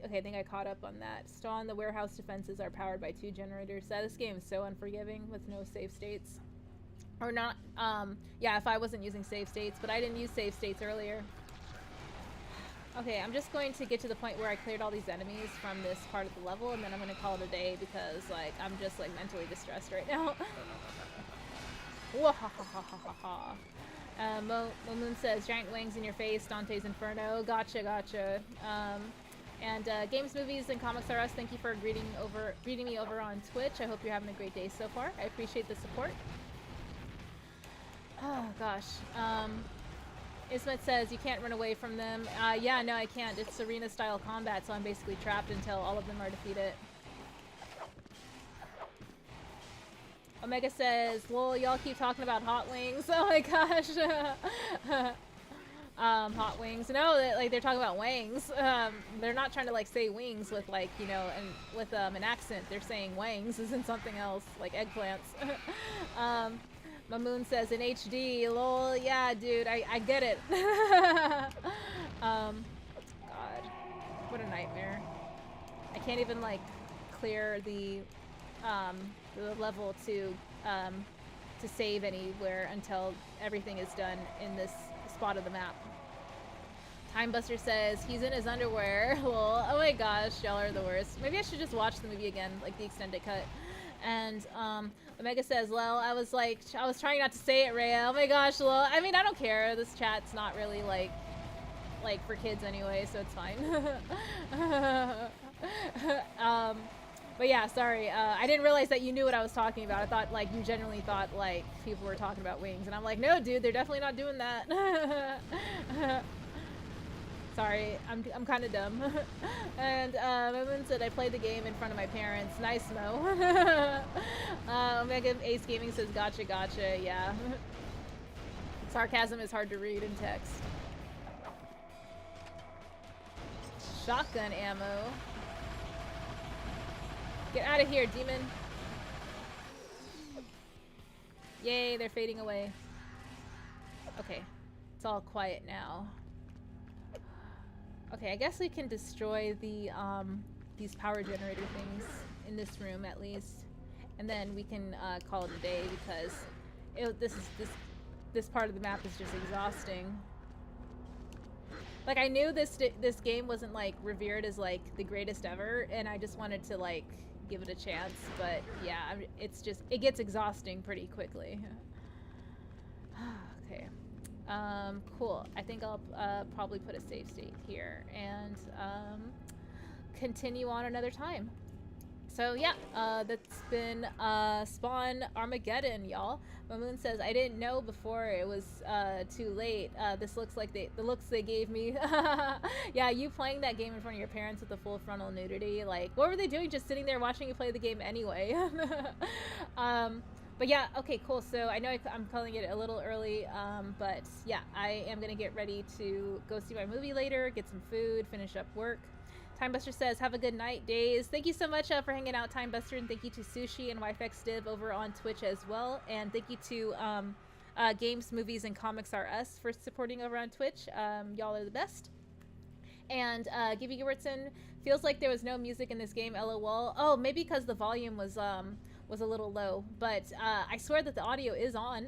okay, I think I caught up on that. Stawn, the warehouse defenses are powered by 2 generators. This game is so unforgiving with no save states. Or not, yeah, if I wasn't using save states, but I didn't use save states earlier. Okay, I'm just going to get to the point where I cleared all these enemies from this part of the level, and then I'm going to call it a day because, like, I'm just, like, mentally distressed right now. Wahahahaha. Moon says, giant wings in your face, Dante's Inferno. Gotcha, gotcha. And Games, Movies, and Comics R Us, thank you for greeting me over on Twitch. I hope you're having a great day so far. I appreciate the support. Oh, gosh. Ismet says, you can't run away from them. Yeah, no, I can't. It's arena-style combat, so I'm basically trapped until all of them are defeated. Omega says, lol, y'all keep talking about hot wings. Oh my gosh. Hot wings. No, they're talking about wangs. They're not trying to like say wings with like, you know, and with an accent. They're saying wangs isn't something else, like eggplants. Mamoon says in HD, lol, yeah, dude, I get it. God, what a nightmare. I can't even like clear the level to save anywhere until everything is done in this spot of the map. Timebuster says he's in his underwear. Lol. Oh my gosh, y'all are the worst. Maybe I should just watch the movie again, like the extended cut. And Omega says, lol, I was trying not to say it, Rhea. Oh my gosh, lol. I mean, I don't care. This chat's not really like for kids anyway, so it's fine. But yeah, sorry. I didn't realize that you knew what I was talking about. I thought like you genuinely thought like people were talking about wings, and I'm like, no, dude, they're definitely not doing that. Sorry, I'm kind of dumb. And Moon said I played the game in front of my parents. Nice, Mo. Omega Ace Gaming says gotcha, gotcha. Yeah. Sarcasm is hard to read in text. Shotgun ammo. Get out of here, demon. Yay, they're fading away. Okay, it's all quiet now. Okay, I guess we can destroy the these power generator things in this room at least, and then we can call it a day because this part of the map is just exhausting. Like I knew this game wasn't like revered as like the greatest ever, and I just wanted to like give it a chance, but yeah, it's just, it gets exhausting pretty quickly. Okay, cool. I think I'll probably put a save state here and continue on another time. So yeah, that's been Spawn Armageddon, y'all. Mamoon says, I didn't know before it was too late. This looks like the looks they gave me. Yeah, you playing that game in front of your parents with the full frontal nudity, like, what were they doing just sitting there watching you play the game anyway? But yeah, okay, cool. So I know I'm calling it a little early, but yeah, I am gonna get ready to go see my movie later, get some food, finish up work. Timebuster says, have a good night, Days. Thank you so much for hanging out, Timebuster, and thank you to Sushi and WifeXDiv over on Twitch as well. And thank you to Games, Movies, and Comics R Us for supporting over on Twitch. Y'all are the best. And Gibby Gerbertson, feels like there was no music in this game, LOL. Oh, maybe because the volume was a little low, but I swear that the audio is on.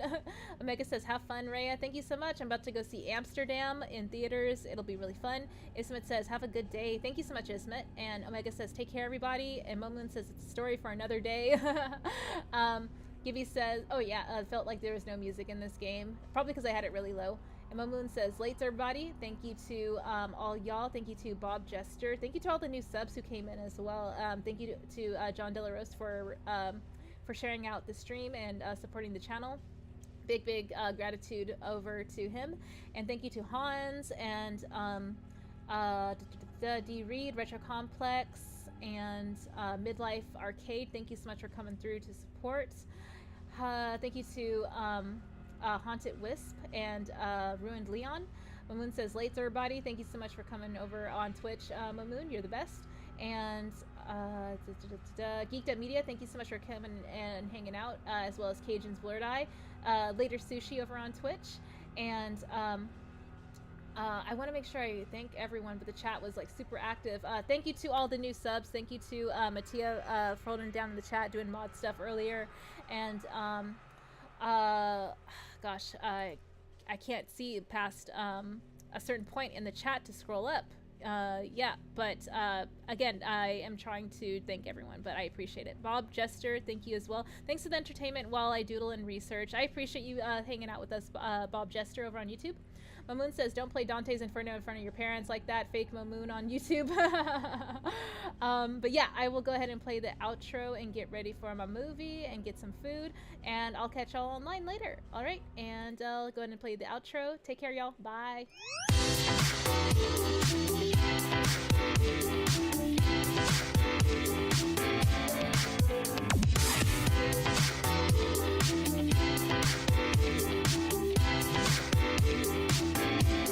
Omega says, have fun, Rhea. Thank you so much. I'm about to go see Amsterdam in theaters. It'll be really fun. Ismet says, have a good day. Thank you so much, Ismet. And Omega says, take care, everybody. And Momoon says, it's a story for another day. Gibby says, oh yeah, felt like there was no music in this game. Probably because I had it really low. And Momoon says, late everybody. Thank you to all y'all. Thank you to Bob Jester. Thank you to all the new subs who came in as well. Thank you to John Delarose for sharing out the stream and supporting the channel. Big gratitude over to him. And thank you to Hans and D. Reed, Retro Complex, and Midlife Arcade. Thank you so much for coming through to support. Thank you to Haunted Wisp, and Ruined Leon. Mamoon says, late everybody. Thank you so much for coming over on Twitch. Mamoon, you're the best. And Geeked Up Media, thank you so much for coming and hanging out, as well as Cajun's Blurred Eye. Later Sushi over on Twitch. And I want to make sure I thank everyone, but the chat was like super active. Thank you to all the new subs. Thank you to Mattia for holding down in the chat, doing mod stuff earlier. And gosh, I can't see past a certain point in the chat to scroll up. Yeah, but again, I am trying to thank everyone, but I appreciate it. Bob Jester, thank you as well. Thanks for the entertainment while I doodle and research. I appreciate you hanging out with us, Bob Jester over on YouTube. Mamoon says, don't play Dante's Inferno in front of your parents like that. Fake Mamoon on YouTube. But yeah, I will go ahead and play the outro and get ready for my movie and get some food. And I'll catch y'all online later. All right, and I'll go ahead and play the outro. Take care, y'all. Bye.